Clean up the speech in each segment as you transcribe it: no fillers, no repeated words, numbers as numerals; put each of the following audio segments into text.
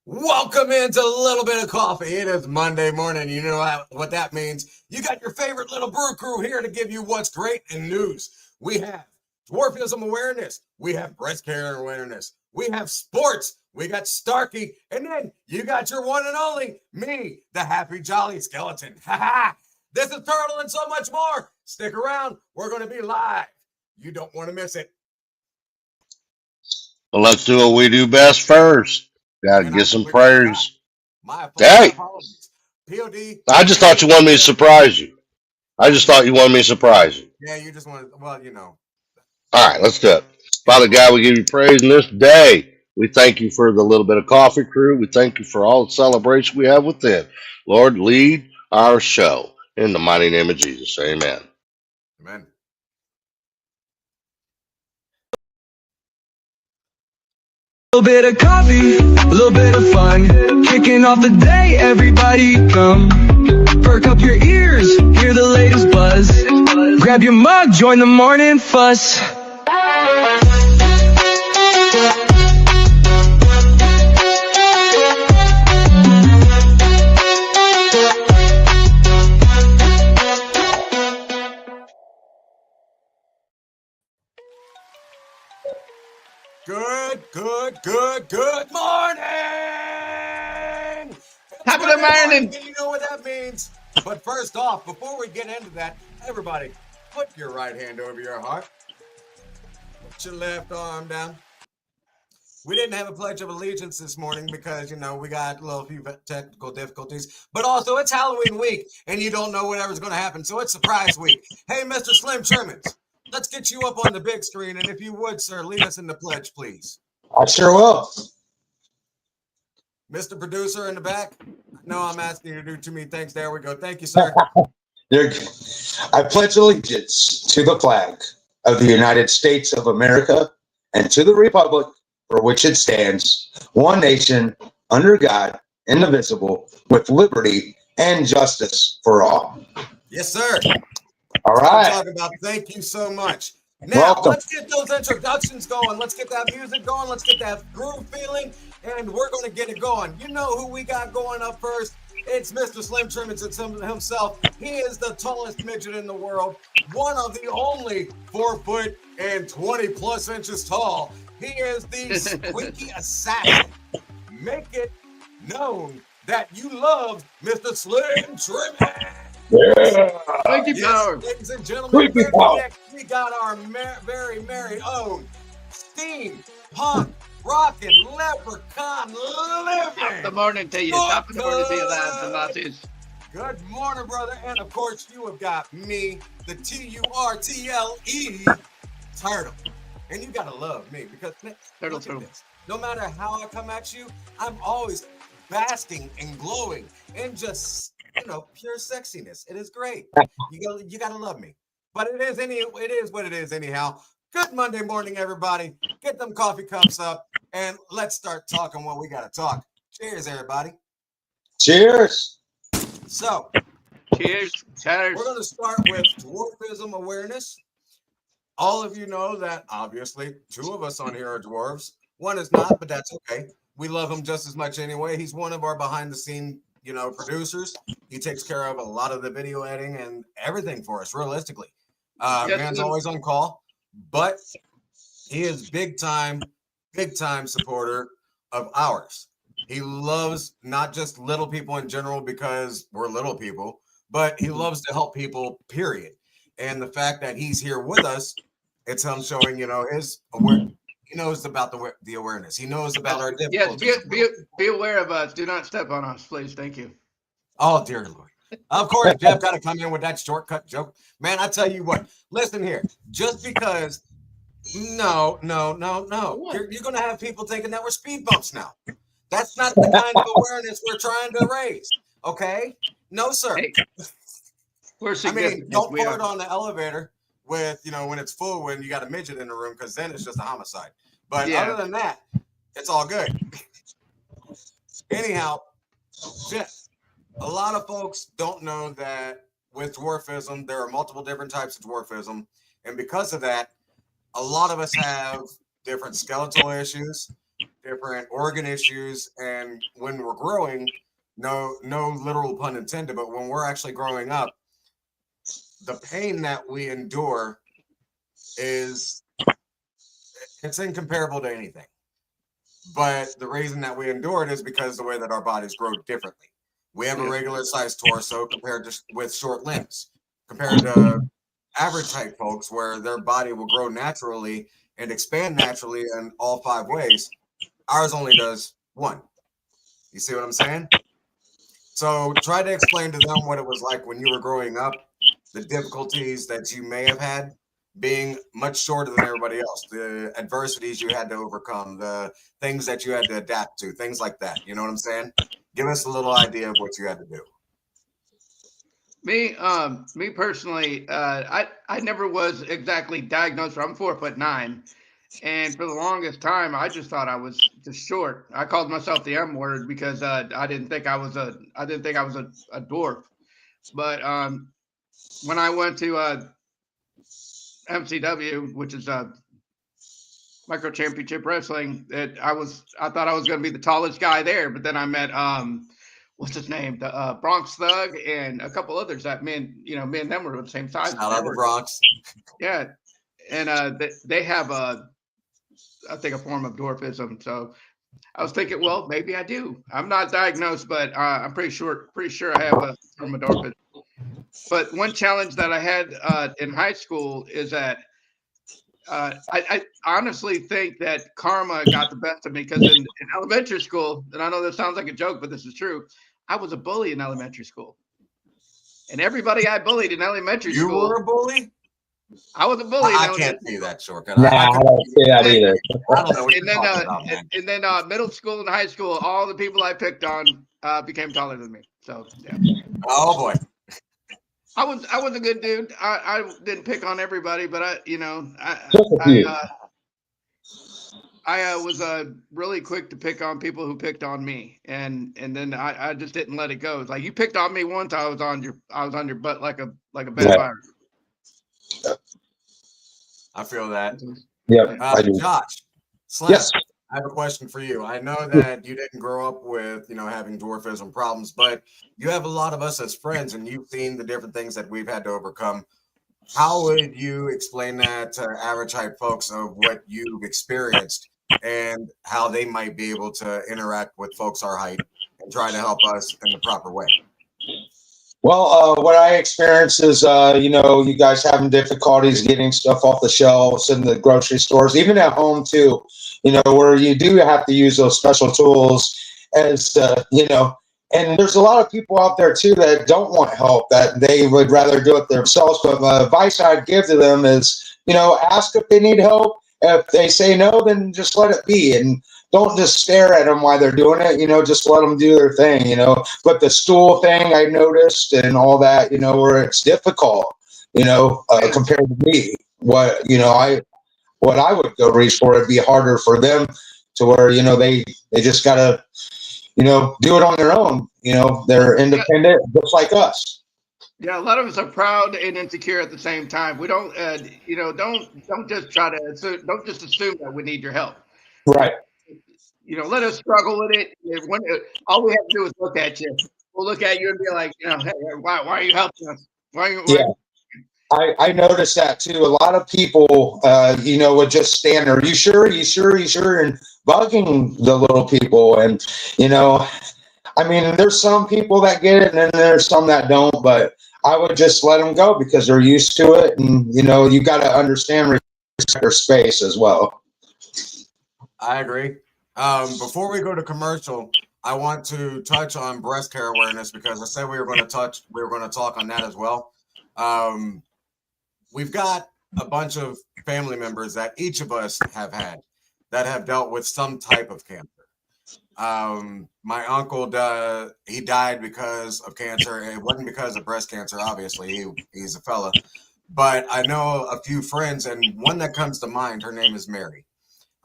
Welcome into a little bit of coffee. It is Monday morning. You know what that means. You got your favorite little brew crew here to give you what's great in news. We have dwarfism awareness. We have breast cancer awareness. We have sports. We got Starkey. And then you got your one and only, me, the happy jolly skeleton. Ha ha! This is Turtle and so much more. Stick around. We're going to be live. You don't want to miss it. Well, let's do what we do best first. Got to And I get some completely forgot. prayers. My Hey, apologies. POD, I just thought you wanted me to surprise you. I just thought you wanted me to surprise you. yeah, you just want to, well, All right, let's do it. it's Father fun. God, we give you praise in this day. We thank you for the little bit of coffee crew. We thank you for all the celebration we have within. Lord, lead our show. In the mighty name of Jesus, amen. Amen. Little bit of coffee, a little bit of fun. Kicking off the day, everybody come. Perk up your ears, hear the latest buzz. Grab your mug, join the morning fuss. Good morning. It's Top of the Monday morning, morning. and you know what that means. But first off, before we get into that, everybody, put your right hand over your heart. Put your left arm down. We didn't have a Pledge of Allegiance this morning because, we got a few technical difficulties. But also, it's Halloween week, and you don't know whatever's going to happen, so it's surprise week. Hey, Mr. Slim Shermans, let's get you up on the big screen, and if you would, sir, lead us in the pledge, please. I sure will. Mr. Producer in the back. No, I'm asking you to do too many things. There we go. Thank you, sir. I pledge allegiance to the flag of the United States of America and to the republic for which it stands, one nation, under God, indivisible, with liberty and justice for all. Yes, sir. All That's what I'm right. talking about. Thank you so much. Now, Welcome. let's get those introductions going. Let's get that music going. Let's get that groove feeling, and we're going to get it going. You know who we got going up first? It's Mr. Slim Trimmins himself. He is the tallest midget in the world, one of the only 4 foot and 20 plus inches tall. He is the squeaky assassin. Make it known that you love Mr. Slim Trimmins. Yeah. Thank you, Yes, power. ladies and gentlemen, Creepy very power. next we got our very merry own steam punk rockin' leprechaun Top of the living. morning to you. Top of the morning to you, lads and lasses. Good morning, brother. And of course, you have got me, the TURTLE turtle. And you gotta love me because Turtle, look at turtle. this. No matter how I come at you, I'm always basking and glowing and just pure sexiness. It is great. You gotta love me. But it is what it is anyhow. Good Monday morning, everybody. Get them coffee cups up and let's start talking what we gotta talk. Cheers, everybody. Cheers. So Cheers. Cheers. we're gonna start with dwarfism awareness. All of you know that obviously 2 of us on here are dwarves. One is not, but that's okay. We love him just as much anyway. He's one of our behind the scene, producers. He takes care of a lot of the video editing and everything for us, realistically. Yes, Man's Slim. always on call, but he is big time supporter of ours. He loves not just little people in general because we're little people, but he loves to help people, period. And the fact that he's here with us, it's him showing, his he knows about the awareness. He knows about our Yes, difficulties. be aware of us. Do not step on us, please. Thank you. Oh, dear Lord. Of course, Jeff got to come in with that shortcut joke. Man, I tell you what, listen here. Just because, no. You're going to have people thinking that we're speed bumps now. That's not the kind of awareness we're trying to raise. Okay? No, sir. Hey, we're I mean, significant. don't We put it are. on the elevator with, when it's full, when you got a midget in the room, because then it's just a homicide. But Yeah. other than that, it's all good. Anyhow, Jeff, a lot of folks don't know that with dwarfism, there are multiple different types of dwarfism. And because of that, a lot of us have different skeletal issues, different organ issues, and when we're growing, no literal pun intended, but when we're actually growing up, the pain that we endure is it's incomparable to anything. But the reason that we endure it is because the way that our bodies grow differently. We have a regular sized torso compared to with short limbs, compared to average height folks where their body will grow naturally and expand naturally in all 5 ways. Ours only does one. You see what I'm saying? So try to explain to them what it was like when you were growing up, the difficulties that you may have had being much shorter than everybody else, the adversities you had to overcome, the things that you had to adapt to, things like that. You know what I'm saying? Give us a little idea of what you had to do. Me personally, I never was exactly diagnosed. I'm 4'9", and for the longest time, I just thought I was just short. I called myself the M word because I didn't think I was a dwarf. But when I went to MCW, which is Micro Championship Wrestling, I thought I was going to be the tallest guy there, but then I met what's his name, the Bronx Thug, and a couple others that me and them were the same size. Shout out to Bronx. Yeah, and they have I think a form of dwarfism. So I was thinking, well, maybe I do. I'm not diagnosed, but I'm pretty sure I have a form of dwarfism. But one challenge that I had in high school is that I honestly think that karma got the best of me because in elementary school, and I know this sounds like a joke, but this is true, I was a bully in elementary school. And everybody I bullied in elementary school. You were a bully? I was a bully. I can't see that shortcut. Nah, I don't see that either. I don't know what you're talking about, man. And then middle school and high school, all the people I picked on became taller than me. So yeah. Oh boy. I was a good dude. I didn't pick on everybody, but I was really quick to pick on people who picked on me, and then I just didn't let it go. It's like you picked on me once, I was on your butt like a bad virus. I feel that. Yeah, Josh, Slim, yes. I have a question for you. I know that you didn't grow up with, having dwarfism problems, but you have a lot of us as friends, and you've seen the different things that we've had to overcome. How would you explain that to average height folks of what you've experienced and how they might be able to interact with folks our height and try to help us in the proper way? Well, what I experienced is, you guys having difficulties getting stuff off the shelves in the grocery stores, even at home too, where you do have to use those special tools as, and there's a lot of people out there too that don't want help, that they would rather do it themselves. But the advice I'd give to them is, ask if they need help. If they say no, then just let it be. And don't just stare at them while they're doing it, just let them do their thing, But the stool thing I noticed and all that, where it's difficult, compared to me, what I would go reach for, it'd be harder for them to where, they just got to, do it on their own. They're independent, just like us. Yeah, a lot of us are proud and insecure at the same time. We don't, don't just don't just assume that we need your help. Right. Let us struggle with it. All we have to do is look at you. We'll look at you and be like, hey, why are you helping us? Yeah. I noticed that too. A lot of people, would just stand there. You sure? You sure? You sure? And bugging the little people. And, there's some people that get it and then there's some that don't, but I would just let them go because they're used to it. And, you got to understand respect their space as well. I agree. Before we go to commercial, I want to touch on breast care awareness because I said we were going to talk on that as well. We've got a bunch of family members that each of us have had that have dealt with some type of cancer. My uncle, he died because of cancer. It wasn't because of breast cancer, obviously. He's a fella. But I know a few friends, and one that comes to mind, her name is Mary.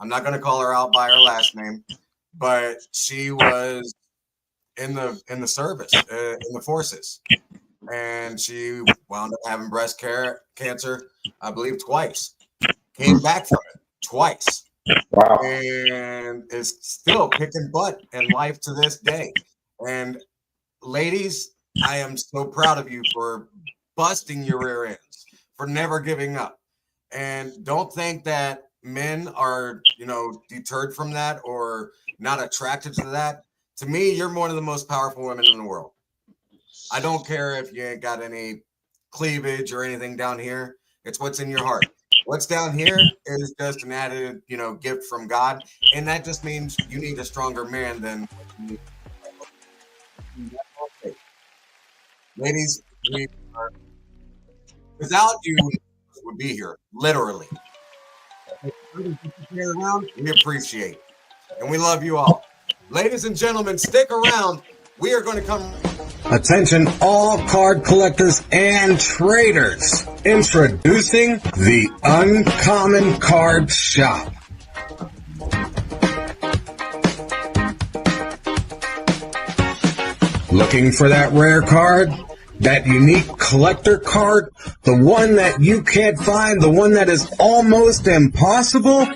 I'm not going to call her out by her last name, but she was in the service, in the forces. And she wound up having breast cancer, I believe, twice. Came back from it twice. Wow. and is still kicking butt in life to this day. And ladies, I am so proud of you for busting your rear ends, for never giving up. And don't think that men are, deterred from that or not attracted to that. To me, you're one of the most powerful women in the world. I don't care if you ain't got any cleavage or anything down here. It's what's in your heart. What's down here is just an added, gift from God. And that just means you need a stronger man than what you need. Ladies, we are, without you, would be here, literally. We appreciate it. And we love you all. Ladies and gentlemen, stick around. We are going to come. Attention, all card collectors and traders. Introducing the Uncommon Card Shop. Looking for that rare card? That unique collector card? The one that you can't find? The one that is almost impossible?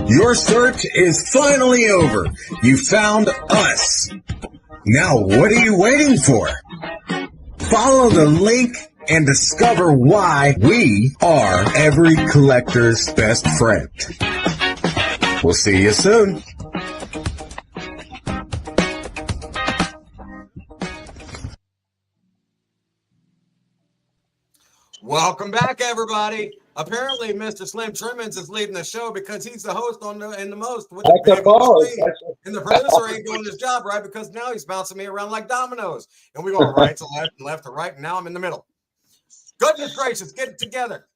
Your search is finally over. You found us. Now what are you waiting for? Follow the link and discover why we are every collector's best friend. We'll see you soon. Welcome back, everybody. Apparently, Mr. Slim Trimmins is leading the show because he's the host in the most with the big screen. And the producer ain't doing his job right because now he's bouncing me around like dominoes. And we're going right to left and left to right, and now I'm in the middle. Goodness gracious, get it together.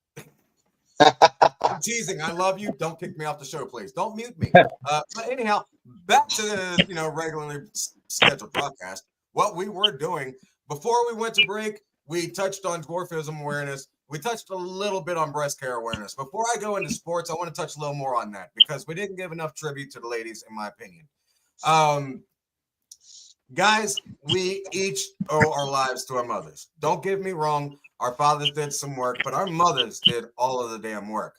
I'm teasing. I love you. Don't kick me off the show, please. Don't mute me. But anyhow, back to the regularly scheduled broadcast. What we were doing before we went to break, we touched on dwarfism awareness. We touched a little bit on breast care awareness. Before I go into sports, I want to touch a little more on that because we didn't give enough tribute to the ladies, in my opinion. Guys, we each owe our lives to our mothers. Don't get me wrong. Our fathers did some work, but our mothers did all of the damn work.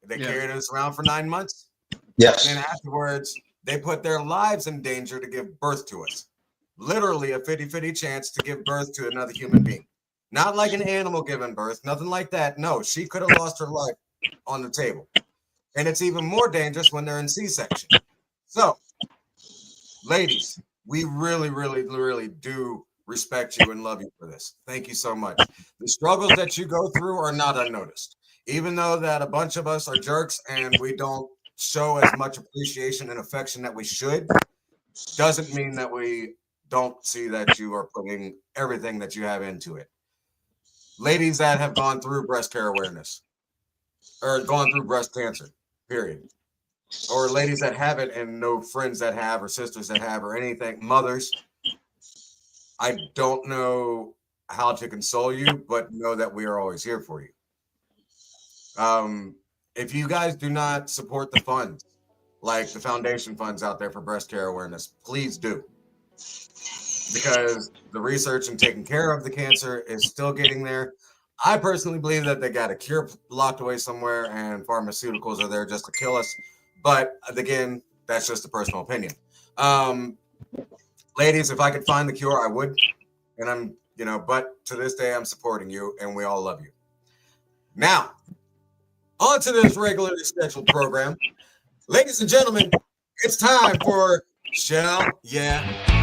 They carried us around for 9 months. Yes. And then afterwards, they put their lives in danger to give birth to us. Literally a 50-50 chance to give birth to another human being. Not like an animal giving birth, nothing like that. No, she could have lost her life on the table. And it's even more dangerous when they're in C-section. So, ladies, we really, really, really do respect you and love you for this. Thank you so much. The struggles that you go through are not unnoticed. Even though that a bunch of us are jerks and we don't show as much appreciation and affection that we should, doesn't mean that we don't see that you are putting everything that you have into it. Ladies that have gone through breast care awareness or gone through breast cancer, period. Or ladies that have it and no friends that have or sisters that have or anything, mothers, I don't know how to console you, but know that we are always here for you. If you guys do not support the funds, like the foundation funds out there for breast care awareness, please do. Because the research and taking care of the cancer is still getting there. I personally believe that they got a cure locked away somewhere and pharmaceuticals are there just to kill us. But again, that's just a personal opinion. Ladies, if I could find the cure, I would. And I'm, but to this day, I'm supporting you and we all love you. Now, on to this regularly scheduled program. Ladies and gentlemen, it's time for Shell Yeah.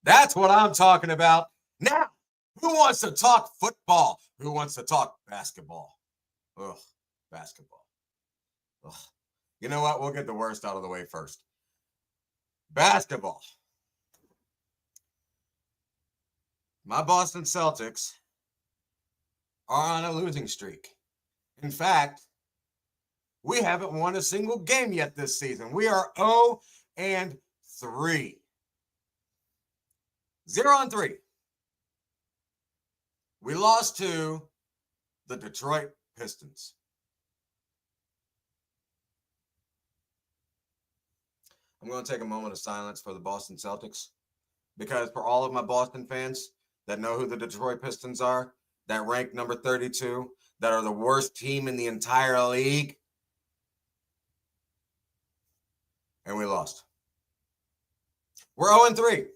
That's what I'm talking about. Now, who wants to talk football? Who wants to talk basketball? Ugh, basketball. Ugh. You know what? We'll get the worst out of the way first. Basketball. My Boston Celtics are on a losing streak. In fact, we haven't won a single game yet this season. We are 0-3. 0-3. We lost to the Detroit Pistons. I'm going to take a moment of silence for the Boston Celtics because for all of my Boston fans that know who the Detroit Pistons are, that rank number 32, that are the worst team in the entire league, and we lost. We're 0-3.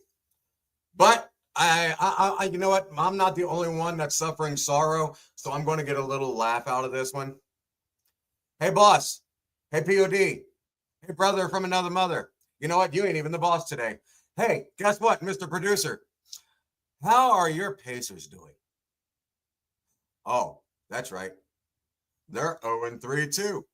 But I, you know what? I'm not the only one that's suffering sorrow, so I'm going to get a little laugh out of this one. Hey, boss. Hey, POD. Hey, brother from another mother. You know what? You ain't even the boss today. Hey, guess what, Mr. Producer? How are your Pacers doing? Oh, that's right. They're 0-3 too.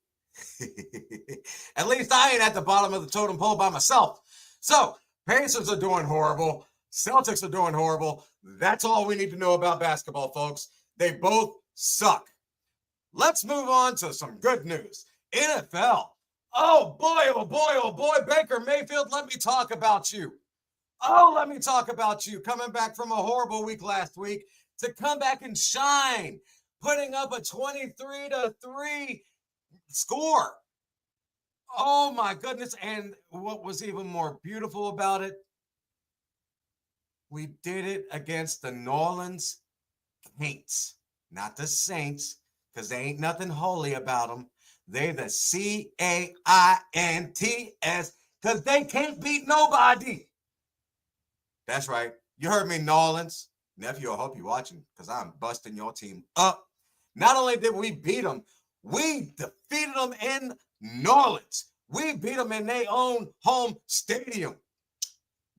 At least I ain't at the bottom of the totem pole by myself. So, Pacers are doing horrible. Celtics are doing horrible. That's all we need to know about basketball, folks. They both suck. Let's move on to some good news. NFL. Oh boy, Baker Mayfield, let me talk about you. Oh, let me talk about you. Coming back from a horrible week last week to come back and shine, putting up a 23-3 score. Oh my goodness. And what was even more beautiful about it, we did it against the New Orleans Saints, not the Saints, because they ain't nothing holy about them. They the CAINTS, because they can't beat nobody. That's right. You heard me, New Orleans. Nephew, I hope you're watching, because I'm busting your team up. Not only did we beat them, we defeated them in New Orleans. We beat them in their own home stadium.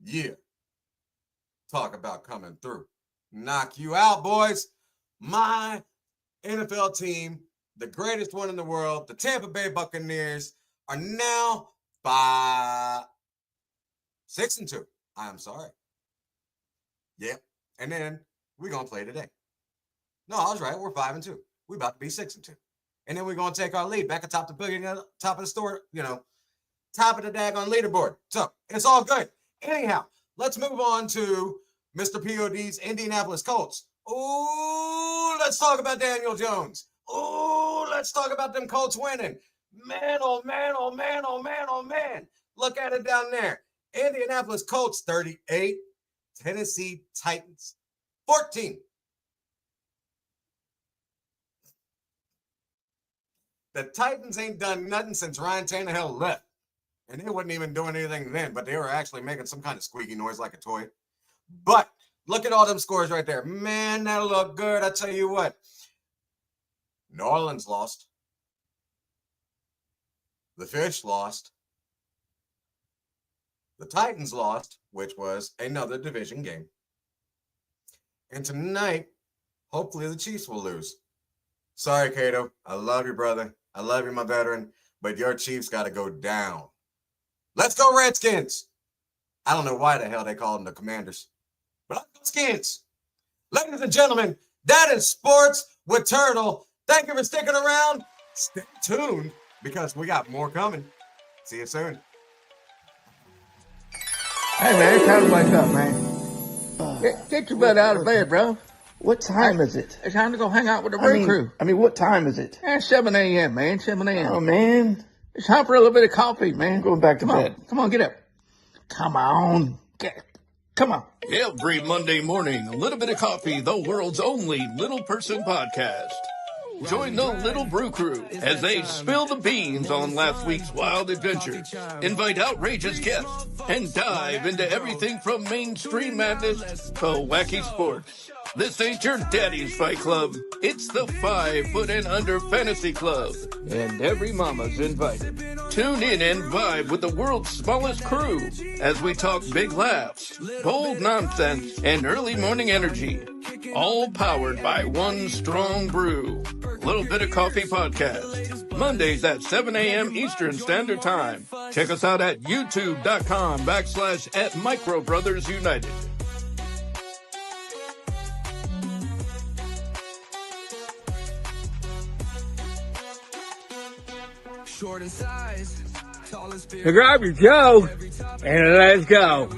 Yeah. Talk about coming through. Knock you out, boys. My NFL team, the greatest one in the world, the Tampa Bay Buccaneers, are now 6-2. I'm sorry. Yep. And then we're going to play today. No, I was right. We're 5-2. We're about to be 6-2. And then we're going to take our lead back atop the top of the store, top of the daggone leaderboard. So it's all good. Anyhow, let's move on to Mr. POD's Indianapolis Colts. Oh, let's talk about Daniel Jones. Oh, let's talk about them Colts winning. Man, oh, man, oh, man, oh, man, oh, man. Look at it down there. Indianapolis Colts 38, Tennessee Titans 14. The Titans ain't done nothing since Ryan Tannehill left. And they wasn't even doing anything then, but they were actually making some kind of squeaky noise like a toy. But look at all them scores right there. Man, that'll look good. I tell you what. New Orleans lost. The Fish lost. The Titans lost, which was another division game. And tonight, hopefully the Chiefs will lose. Sorry, Cato. I love you, brother. I love you, my veteran. But your Chiefs got to go down. Let's go Redskins. I don't know why the hell they call them the Commanders. But let's go Skins. Ladies and gentlemen, that is Sports with Turtle. Thank you for sticking around. Stay tuned because we got more coming. See you soon. Hey, man, it's time to wake up, man. Get your butt out of bed, bro. What time is it? It's time to go hang out with the road crew. I mean, what time is it? 7 a.m., man, 7 a.m. Oh, man. It's time for a little bit of coffee, man. I'm going back to bed. Come on, get up. Come on. Come on. Every Monday morning, a little bit of coffee, the world's only little person podcast. Join the Little Brew Crew as they spill the beans on last week's wild adventures, invite outrageous guests, and dive into everything from mainstream madness to wacky sports. This ain't your daddy's fight club. It's the 5 Foot and Under Fantasy Club. And every mama's invited. Tune in and vibe with the world's smallest crew as we talk big laughs, bold nonsense, and early morning energy. All powered by one strong brew. Little Bit of Coffee Podcast. Mondays at 7 a.m. Eastern Standard Time. Check us out at youtube.com/@MicroBrothersUnited. So grab your Joe and let's go.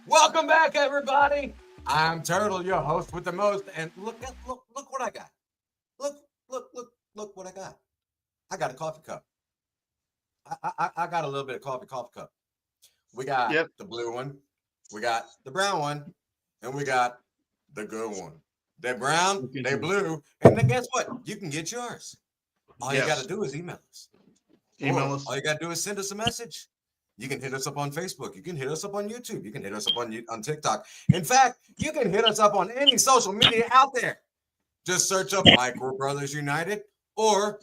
Welcome back, everybody. I'm Turtle, your host with the most, and look what I got. Look what I got. I got a coffee cup. I got a little bit of coffee cup. We got the blue one, we got the brown one, and we got the good one. They're brown, they're blue, and then guess what? You can get yours. All you got to do is email us. All you got to do is send us a message. You can hit us up on Facebook. You can hit us up on YouTube. You can hit us up on TikTok. In fact, you can hit us up on any social media out there. Just search up Micro Brothers United or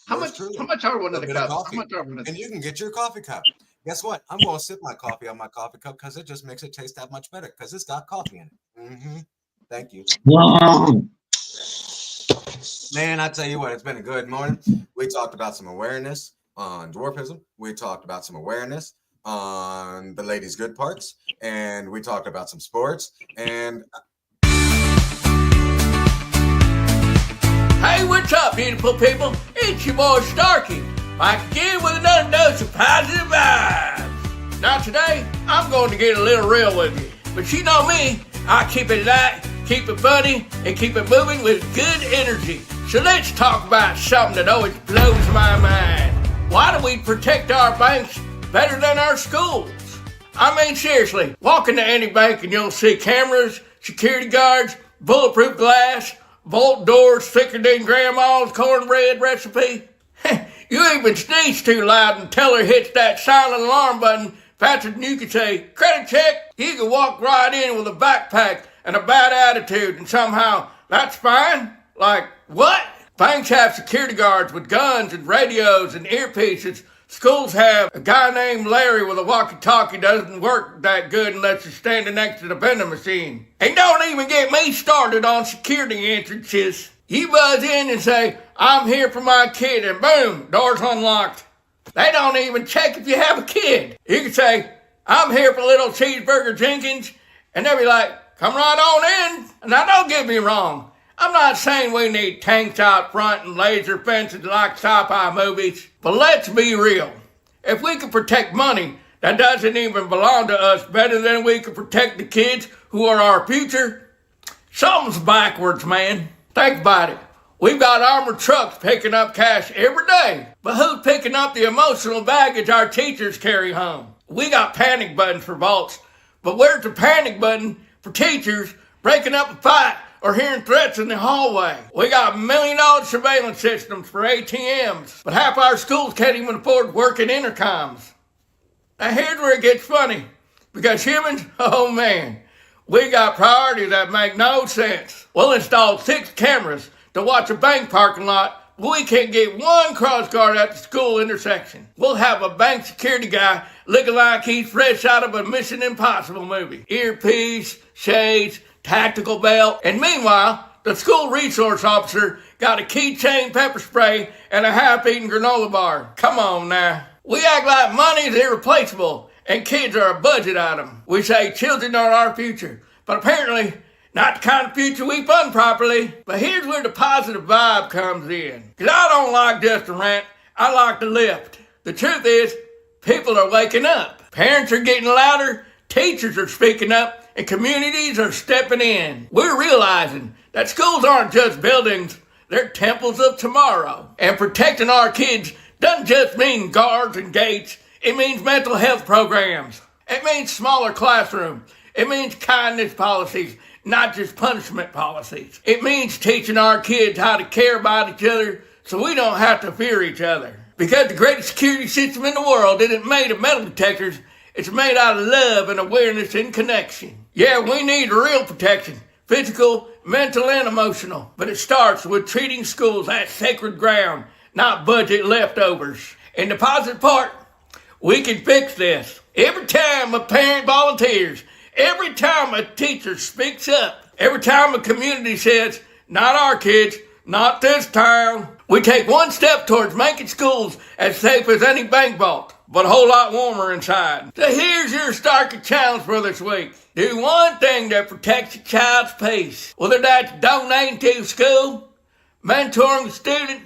how much are one of the cups? And you can get your coffee cup. Guess what? I'm going to sip my coffee on my coffee cup because it just makes it taste that much better because it's got coffee in it. Thank you. Man, I tell you what, it's been a good morning. We talked about some awareness on dwarfism. We talked about some awareness on the ladies' good parts. And we talked about some sports. And hey, what's up, beautiful people? It's your boy Starkey, back again with another dose of positive vibes. Now today, I'm going to get a little real with you. But you know me, I keep it light, keep it funny, and keep it moving with good energy. So let's talk about something that always blows my mind. Why do we protect our banks better than our schools? I mean, seriously, walk into any bank and you'll see cameras, security guards, bulletproof glass, vault doors thicker than grandma's cornbread recipe. You even sneeze too loud and teller hits that silent alarm button faster than you can say, credit check. You can walk right in with a backpack and a bad attitude and somehow that's fine. Like, what? Banks have security guards with guns and radios and earpieces. Schools have a guy named Larry with a walkie-talkie doesn't work that good unless you're standing next to the vending machine. And don't even get me started on security entrances. You buzz in and say, I'm here for my kid, and boom, door's unlocked. They don't even check if you have a kid. You can say, I'm here for little cheeseburger Jenkins, and they'll be like, come right on in. Now don't get me wrong. I'm not saying we need tanks out front and laser fences like sci-fi movies, but let's be real. If we could protect money that doesn't even belong to us better than we could protect the kids who are our future, something's backwards, man. Think about it. We've got armored trucks picking up cash every day, but who's picking up the emotional baggage our teachers carry home? We got panic buttons for vaults, but where's the panic button for teachers breaking up a fight or hearing threats in the hallway? We got $1 million surveillance systems for ATMs, but half our schools can't even afford working intercoms. Now here's where it gets funny, because humans, oh man, we got priorities that make no sense. We'll install 6 cameras to watch a bank parking lot, but we can't get one cross guard at the school intersection. We'll have a bank security guy looking like he's fresh out of a Mission Impossible movie. Earpiece, shades, tactical belt, and meanwhile, the school resource officer got a keychain pepper spray and a half-eaten granola bar. Come on now. We act like money's irreplaceable and kids are a budget item. We say children are our future, but apparently not the kind of future we fund properly. But here's where the positive vibe comes in. Because I don't like just to rant, I like to lift. The truth is, people are waking up. Parents are getting louder, teachers are speaking up, and communities are stepping in. We're realizing that schools aren't just buildings, they're temples of tomorrow. And protecting our kids doesn't just mean guards and gates, it means mental health programs. It means smaller classrooms. It means kindness policies, not just punishment policies. It means teaching our kids how to care about each other so we don't have to fear each other. Because the greatest security system in the world isn't made of metal detectors, it's made out of love and awareness and connection. Yeah, we need real protection, physical, mental, and emotional. But it starts with treating schools as sacred ground, not budget leftovers. And the positive part, we can fix this. Every time a parent volunteers, every time a teacher speaks up, every time a community says, not our kids, not this town, we take one step towards making schools as safe as any bank vault, but a whole lot warmer inside. So here's your Starkey challenge for this week. Do one thing that protects your child's peace. Whether that's donating to school, mentoring a student,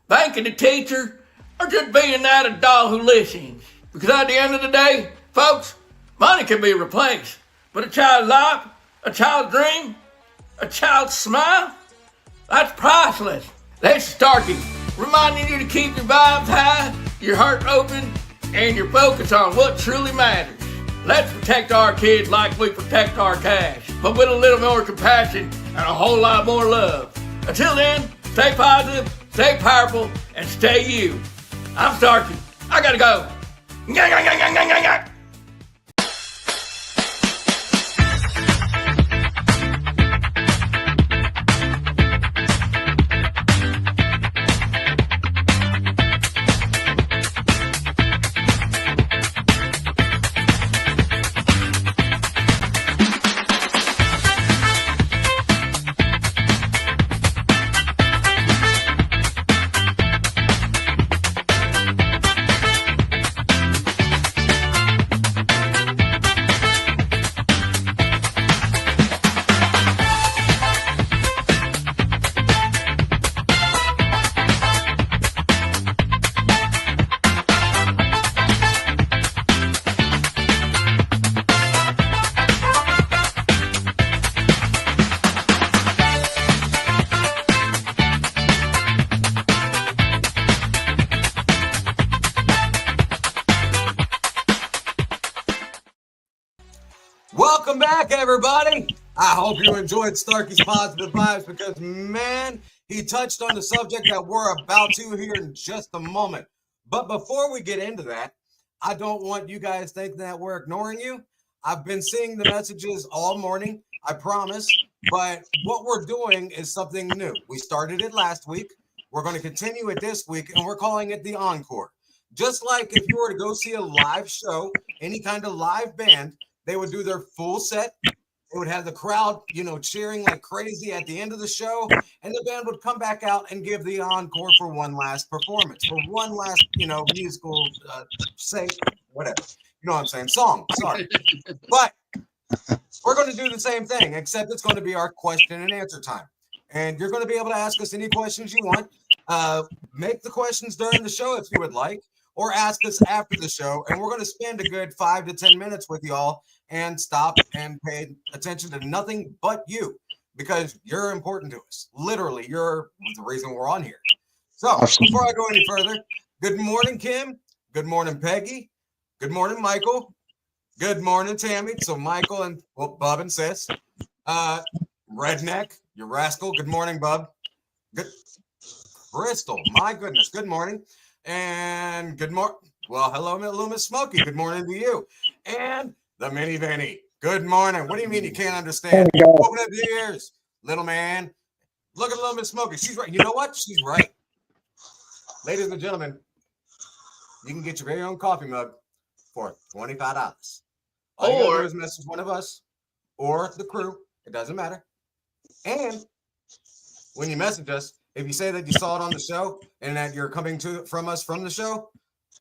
banking a teacher, or just being that adult who listens. Because at the end of the day, folks, money can be replaced. But a child's life, a child's dream, a child's smile, that's priceless. That's Starkey, reminding you to keep your vibes high, your heart open, and your focus on what truly matters. Let's protect our kids like we protect our cash, but with a little more compassion and a whole lot more love. Until then, stay positive, stay powerful, and stay you. I'm Starkey. I gotta go. Welcome back, everybody. I hope you enjoyed Starkey's positive vibes because, man, he touched on the subject that we're about to here in just a moment. But before we get into that, I don't want you guys thinking that we're ignoring you. I've been seeing the messages all morning, I promise. But what we're doing is something new. We started it last week. We're going to continue it this week, and we're calling it the Encore. Just like if you were to go see a live show, any kind of live band, they would do their full set. They would have the crowd, cheering like crazy at the end of the show. And the band would come back out and give the encore for one last performance, for one last, musical, whatever. You know what I'm saying? Song. Sorry. But we're going to do the same thing, except it's going to be our question and answer time. And you're going to be able to ask us any questions you want. Make the questions during the show if you would like, or ask us after the show. And we're going to spend a good 5 to 10 minutes with y'all and stop and pay attention to nothing but you, because you're important to us. Literally, you're the reason we're on here. So before I go any further, good morning, Kim. Good morning, Peggy. Good morning, Michael. Good morning, Tammy. So Michael and Bub and Sis. Redneck, you rascal. Good morning, Bub. Good. Crystal, my goodness. Good morning. And good morning. Well, hello, little Miss Smokey. Good morning to you. And the mini Vinny. Good morning. What do you mean you can't understand? Open up your ears, little man. Look at little Miss Smokey. She's right. You know what? She's right. Ladies and gentlemen, you can get your very own coffee mug for $25. All you gotta do is message one of us or the crew. It doesn't matter. And when you message us, if you say that you saw it on the show and that you're coming from us from the show,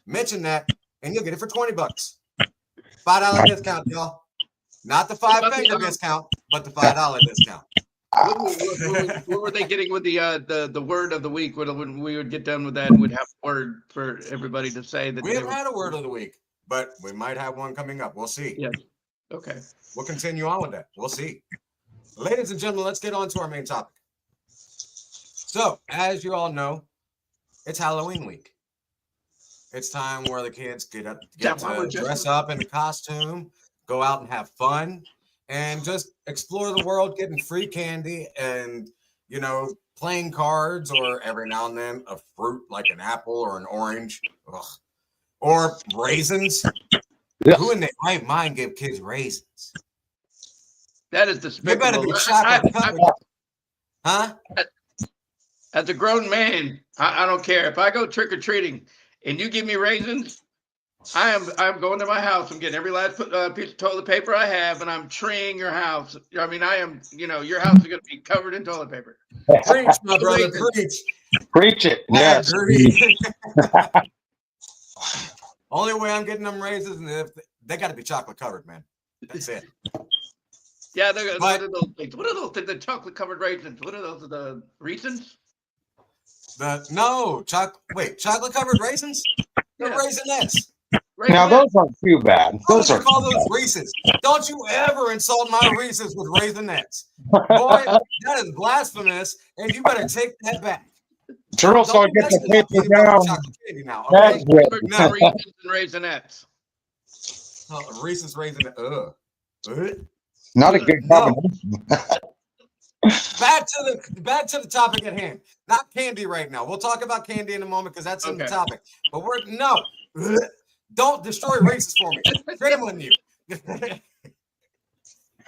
mention that and you'll get it for $20. $5 discount, y'all. Not the five-finger discount, but the $5 discount. What were they getting with the word of the week when we would get done with that and we'd have a word for everybody to say that we haven't had a word of the week, but we might have one coming up. We'll see. Yeah. Okay. We'll continue on with that. We'll see. Ladies and gentlemen, let's get on to our main topic. So, as you all know, it's Halloween week. It's time where the kids get to dress up in a costume, go out and have fun, and just explore the world, getting free candy and, playing cards, or every now and then a fruit like an apple or an orange. Ugh. Or raisins. Yeah. Who in their right mind give kids raisins? That is despicable. They better be chocolate covered. Huh? As a grown man, I don't care. If I go trick-or-treating and you give me raisins, I'm going to my house. I'm getting every last piece of toilet paper I have, and I'm treeing your house. I mean, your house is going to be covered in toilet paper. Preach, my brother, preach. Preach it. Yes. Only way I'm getting them raisins, and if they got to be chocolate covered, man. That's it. Yeah, what are those things? What are those? The chocolate covered raisins. What are those? The Reese's? Chocolate covered raisins? They're Raisinets. Now those aren't too bad. Those are called those Reese's. Don't you ever insult my Reese's with Raisinets. Boy, that is blasphemous, and you better take that back. Turtle, so I Don't get mess the it up paper eating my down. chocolate candy now, That's okay? good. Now Reese's and Raisinets. Oh, Reese's raisin. Ugh. Not a good No. combination. Back to the topic at hand. Not candy right now. We'll talk about candy in a moment because that's in the Okay. topic. But we're no. Don't destroy Reese's for me. Shame on you.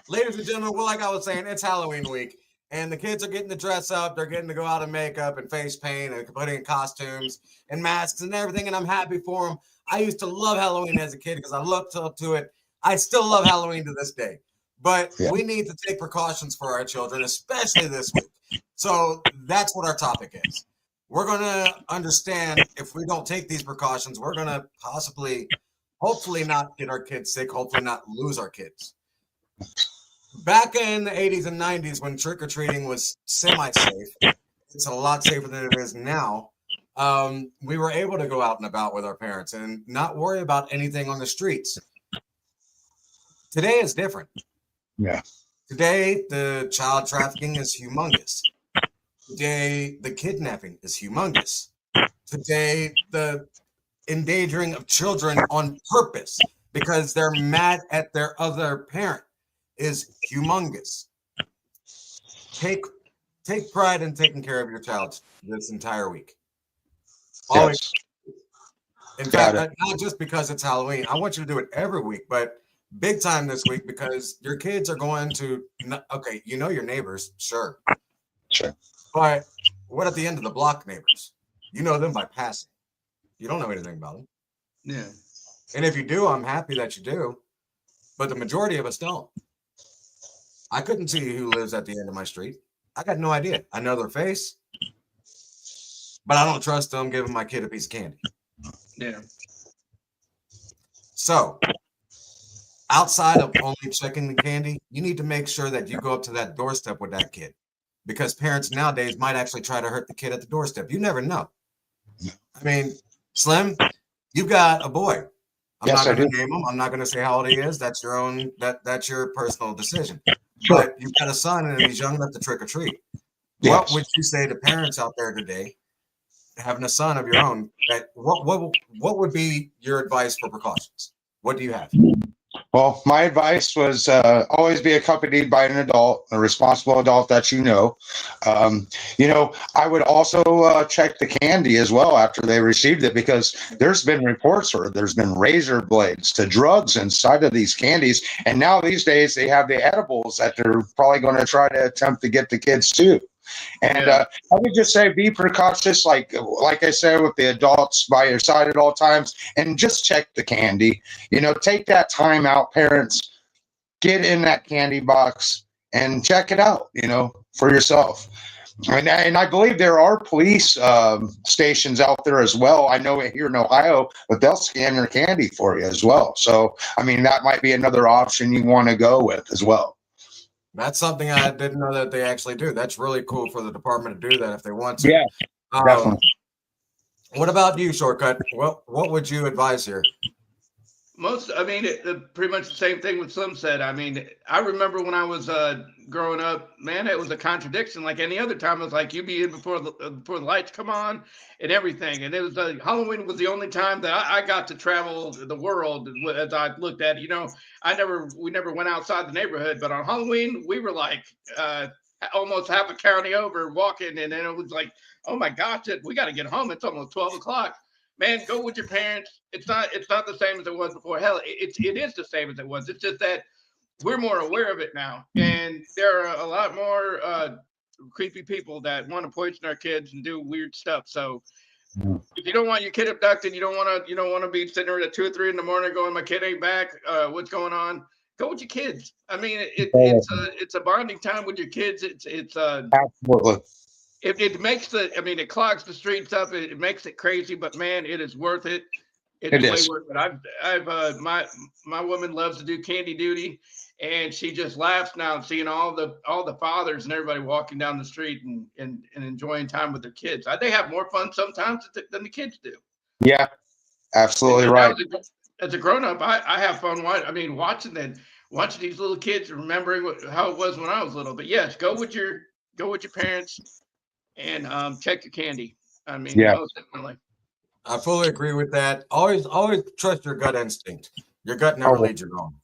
Ladies and gentlemen, well, like I was saying, it's Halloween week, and the kids are getting to dress up. They're getting to go out in makeup and face paint and put in costumes and masks and everything, and I'm happy for them. I used to love Halloween as a kid because I looked up to it. I still love Halloween to this day, but Yeah. we need to take precautions for our children, especially this week. So that's what our topic is. We're going to understand if we don't take these precautions, we're going to hopefully not get our kids sick, hopefully not lose our kids. Back in the 80s and 90s when trick-or-treating was semi-safe, it's a lot safer than it is now. We were able to go out and about with our parents and not worry about anything on the streets. Today is different. Yeah. Today, the child trafficking is humongous. Today, the kidnapping is humongous. Today, the endangering of children on purpose because they're mad at their other parent is humongous. Take pride in taking care of your child this entire week. Always. Yes. In Got fact, not just because it's Halloween. I want you to do it every week, but big time this week because your kids are going to. Okay, you know your neighbors, sure, Sure. but what at the end of the block neighbors? You know them by passing. You don't know anything about them, Yeah. and if you do, I'm happy that you do. But the majority of us don't. I couldn't see who lives at the end of my street. I got no idea. I know their face, but I don't trust them giving my kid a piece of candy. Yeah. So, outside of only checking the candy, you need to make sure that you go up to that doorstep with that kid because parents nowadays might actually try to hurt the kid at the doorstep. You never know. I mean, Slim, you've got a boy. I'm Yes, not I going do. to name him. I'm not going to say how old he is. That's your own. That's your personal decision. Sure. But you've got a son and he's young enough to trick or treat. Yes. What would you say to parents out there today, having a son of your own? That what would be your advice for precautions? What do you have? Well, my advice was always be accompanied by an adult, a responsible adult that you know. I would also check the candy as well after they received it because there's been reports where there's been razor blades to drugs inside of these candies. And now these days they have the edibles that they're probably going to try to attempt to get the kids too. And Yeah. I would just say be precautious, like I said, with the adults by your side at all times, and just check the candy. Take that time out, parents. Get in that candy box and check it out. For yourself. And I believe there are police stations out there as well. I know it here in Ohio, but they'll scan your candy for you as well. So, I mean, that might be another option you want to go with as well. That's something I didn't know that they actually do. That's really cool for the department to do that if they want to. Yeah, definitely. What about you, Shortcut? What would you advise here? Pretty much the same thing what Slim said. I mean, I remember when I was growing up, man, it was a contradiction. Like any other time, it was like you be in before the lights come on and everything. And it was Halloween was the only time that I got to travel the world as I looked at it. We never went outside the neighborhood, but on Halloween we were like almost half a county over walking, and then it was like, oh my gosh, we got to get home. It's almost 12 o'clock. Man, go with your parents. It's not the same as it was before. Hell, it is the same as it was. It's just that we're more aware of it now, and there are a lot more creepy people that want to poison our kids and do weird stuff. So if you don't want your kid abducted, you don't want to be sitting there at 2 or 3 in the morning going, my kid ain't back. What's going on? Go with your kids. I mean, it's a bonding time with your kids. It's Absolutely. It makes it clogs the streets up. It makes it crazy, but man, it is worth it. It It's way is. worth it. My woman loves to do candy duty, and she just laughs now seeing all the fathers and everybody walking down the street and enjoying time with their kids. They have more fun sometimes than the kids do. Yeah, absolutely And right. as a grown up, I have fun watching these little kids, remembering how it was when I was little. But yes, go with your parents and check your candy. I mean, Yeah. most definitely. I fully agree with that. Always trust your gut instinct. Your gut never leads you wrong.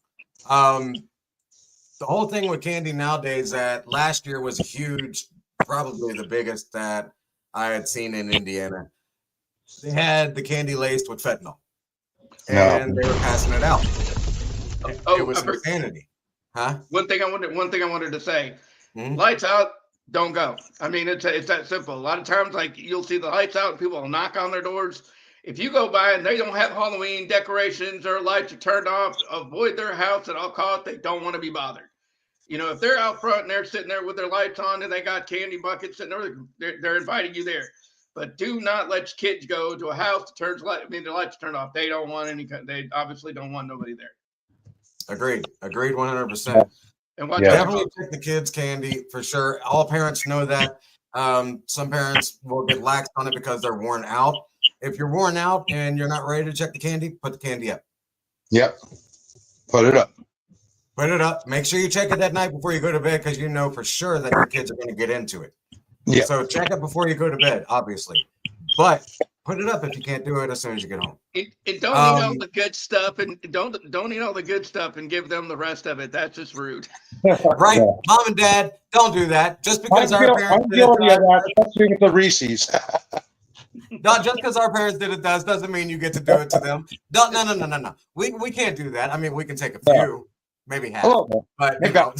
The whole thing with candy nowadays that last year was huge, probably the biggest that I had seen in Indiana. They had the candy laced with fentanyl, and they were passing it out. It was insanity, huh? One thing I wanted to say: Mhm. lights out, don't go. I mean, it's that simple. A lot of times, like you'll see the lights out, and people will knock on their doors. If you go by and they don't have Halloween decorations or lights are turned off, avoid their house at all costs. They don't want to be bothered. You know, if they're out front and they're sitting there with their lights on and they got candy buckets sitting there, they're inviting you there. But do not let your kids go to a house that turns light. I mean, the lights turned off. They don't want any. They obviously don't want nobody there. Agreed 100%. And watch Definitely check the kids' candy for sure. All parents know that. Some parents will get lax on it because they're worn out. If you're worn out and you're not ready to check the candy, put the candy up. Yep. Put it up. Put it up. Make sure you check it that night before you go to bed because you know for sure that your kids are going to get into it. Yeah. So check it before you go to bed, obviously. But put it up if you can't do it as soon as you get home. Don't eat all the good stuff, and don't eat all the good stuff and give them the rest of it. That's just rude. Right, Mom and Dad, don't do that. Just because our parents I'm did it, guilty of that, especially with the Reese's. not just because our parents did it doesn't mean you get to do it to them. No. We can't do that. I mean, we can take a few, maybe half. But you know.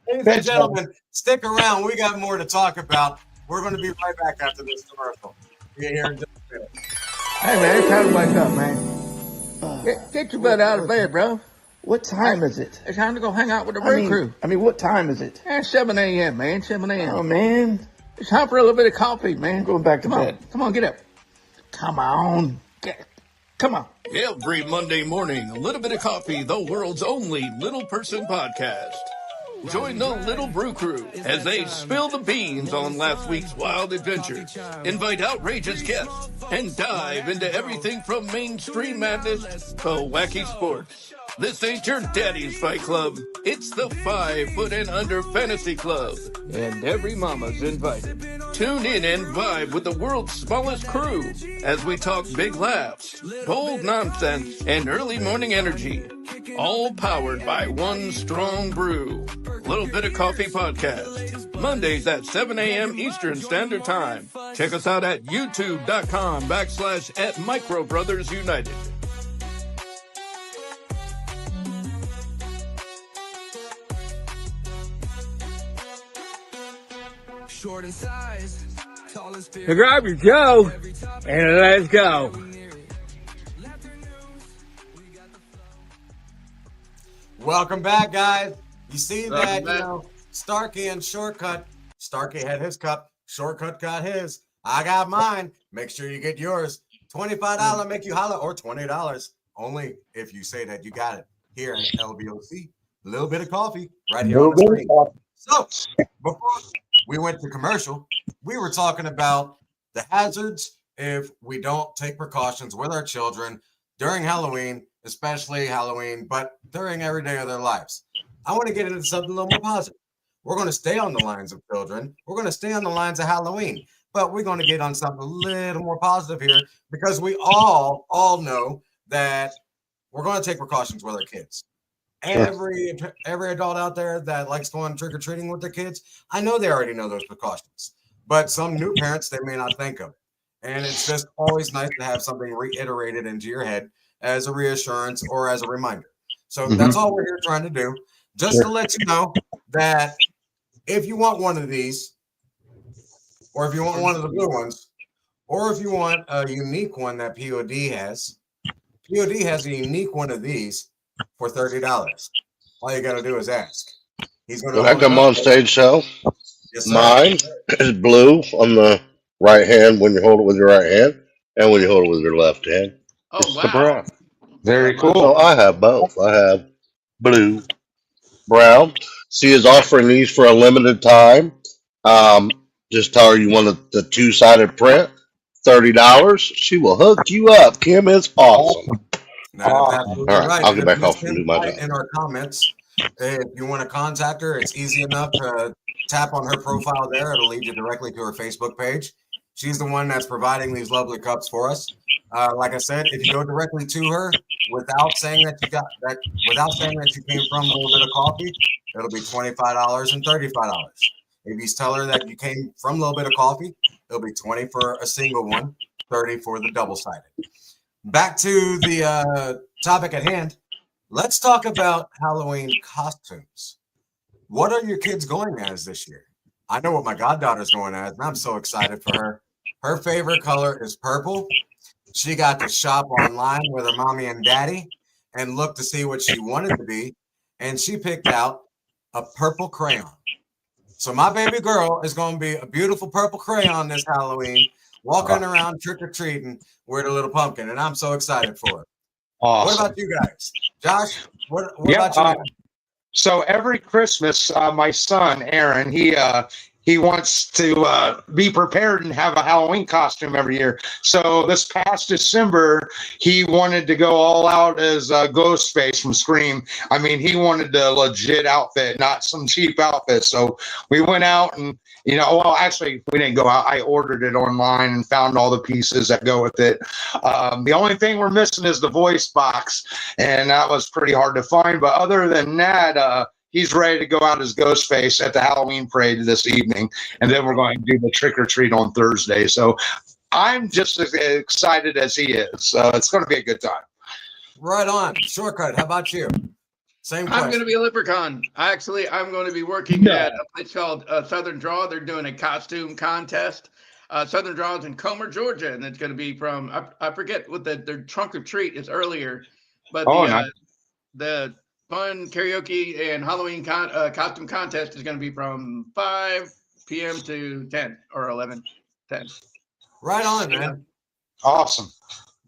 Ladies and gentlemen, stick around. We got more to talk about. We're going to be right back after this commercial. Be here in just a minute. Hey, man, it's time to wake up, man. Get your butt out of bed, bro. What time is it? It's time to go hang out with the brew crew. I mean, what time is it? 7 a.m., man. 7 a.m. Oh, man. It's time for a little bit of coffee, man. I'm going back to bed. Come on, get up. Come on. Come on. Every Monday morning, a little bit of coffee, the world's only little person podcast. Join the Little Brew Crew as they spill the beans on last week's wild adventures, invite outrageous guests, and dive into everything from mainstream madness to wacky sports. This ain't your daddy's fight club. It's the 5 Foot and Under Fantasy Club. And every mama's invited. Tune in and vibe with the world's smallest crew as we talk big laughs, bold nonsense, and early morning energy. All powered by one strong brew. Little Bit of Coffee Podcast. Mondays at 7 a.m. Eastern Standard Time. Check us out at youtube.com/@MicroBrothersUnited. So grab your Joe and let's go. Welcome back, guys. You see that, you know, Starkey and Shortcut. Starkey had his cup. Shortcut got his. I got mine. Make sure you get yours. $25 make you holla, or $20 only if you say that you got it. Here at LBOC, a little bit of coffee right here on the screen. So before we went to commercial, we were talking about the hazards if we don't take precautions with our children during Halloween, especially Halloween, but during every day of their lives. I want to get into something a little more positive. We're going to stay on the lines of children. We're going to stay on the lines of Halloween, but we're going to get on something a little more positive here because we all know that we're going to take precautions with our kids. Every adult out there that likes going trick-or-treating with their kids, I know they already know those precautions, but some new parents, they may not think of it. And it's just always nice to have something reiterated into your head as a reassurance or as a reminder. So that's all we're here trying to do, just to let you know that if you want one of these, or if you want one of the blue ones, or if you want a unique one that POD has a unique one of these for $30. All you got to do is ask. He's going to. When I come on stage show, Yes, sir. mine is blue on the right hand when you hold it with your right hand, and when you hold it with your left hand. Oh, It's the wow. brown. Very So cool. I have both. I have blue, brown. She is offering these for a limited time. Just tell her you want the two-sided print, $30. She will hook you up. Kim is awesome. That's absolutely All right, right. I'll And get if back you off and do my send job. in our comments, if you want to contact her, it's easy enough to tap on her profile there. It'll lead you directly to her Facebook page. She's the one that's providing these lovely cups for us. Like I said, if you go directly to her without saying that without saying that you came from a little bit of coffee, it'll be $25 and $35. If you tell her that you came from a little bit of coffee, it'll be 20 for a single one, 30 for the double-sided. Back to the topic at hand. Let's talk about Halloween costumes. What are your kids going as this year? I know what my goddaughter's going as, and I'm so excited for her. Her favorite color is purple. She got to shop online with her mommy and daddy and look to see what she wanted to be, and she picked out a purple crayon. So my baby girl is going to be a beautiful purple crayon this Halloween, walking around trick-or-treating with a little pumpkin, and I'm so excited for her. Awesome. What about you guys? Josh, what about you? So every Christmas, my son Aaron, he wants to be prepared and have a Halloween costume every year. So this past December, he wanted to go all out as Ghostface from Scream. I mean, he wanted the legit outfit, not some cheap outfit. So we went out and, well, actually, we didn't go out. I ordered it online and found all the pieces that go with it. The only thing we're missing is the voice box, and that was pretty hard to find. But other than that, he's ready to go out as Ghostface at the Halloween parade this evening, and then we're going to do the trick or treat on Thursday. So I'm just as excited as he is. So it's going to be a good time. Right on. Shortcut. How about you? Same question. I'm going to be a leprechaun. Actually, I'm going to be working at a place called Southern Draw. They're doing a costume contest. Southern Draw is in Comer, Georgia, and it's going to be from, I forget what their trunk or treat is earlier, but the fun karaoke and Halloween costume contest is going to be from 5 p.m. to 10 or 11, 10. Right on, man. Awesome.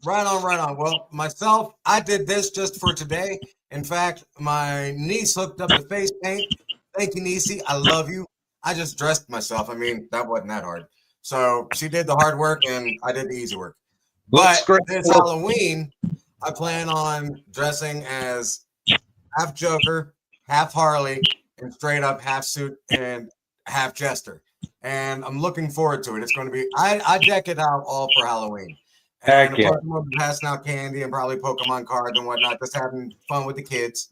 Right on, right on. Well, myself, I did this just for today. In fact, my niece hooked up the face paint. Thank you, Niecy. I love you. I just dressed myself. I mean, that wasn't that hard. So she did the hard work, and I did the easy work. But this Halloween, I plan on dressing as half Joker, half Harley, and straight up half suit and half Jester. And I'm looking forward to it. It's going to be, I deck it out all for Halloween. And of course, I'm going to be passing out candy and probably Pokemon cards and whatnot, just having fun with the kids.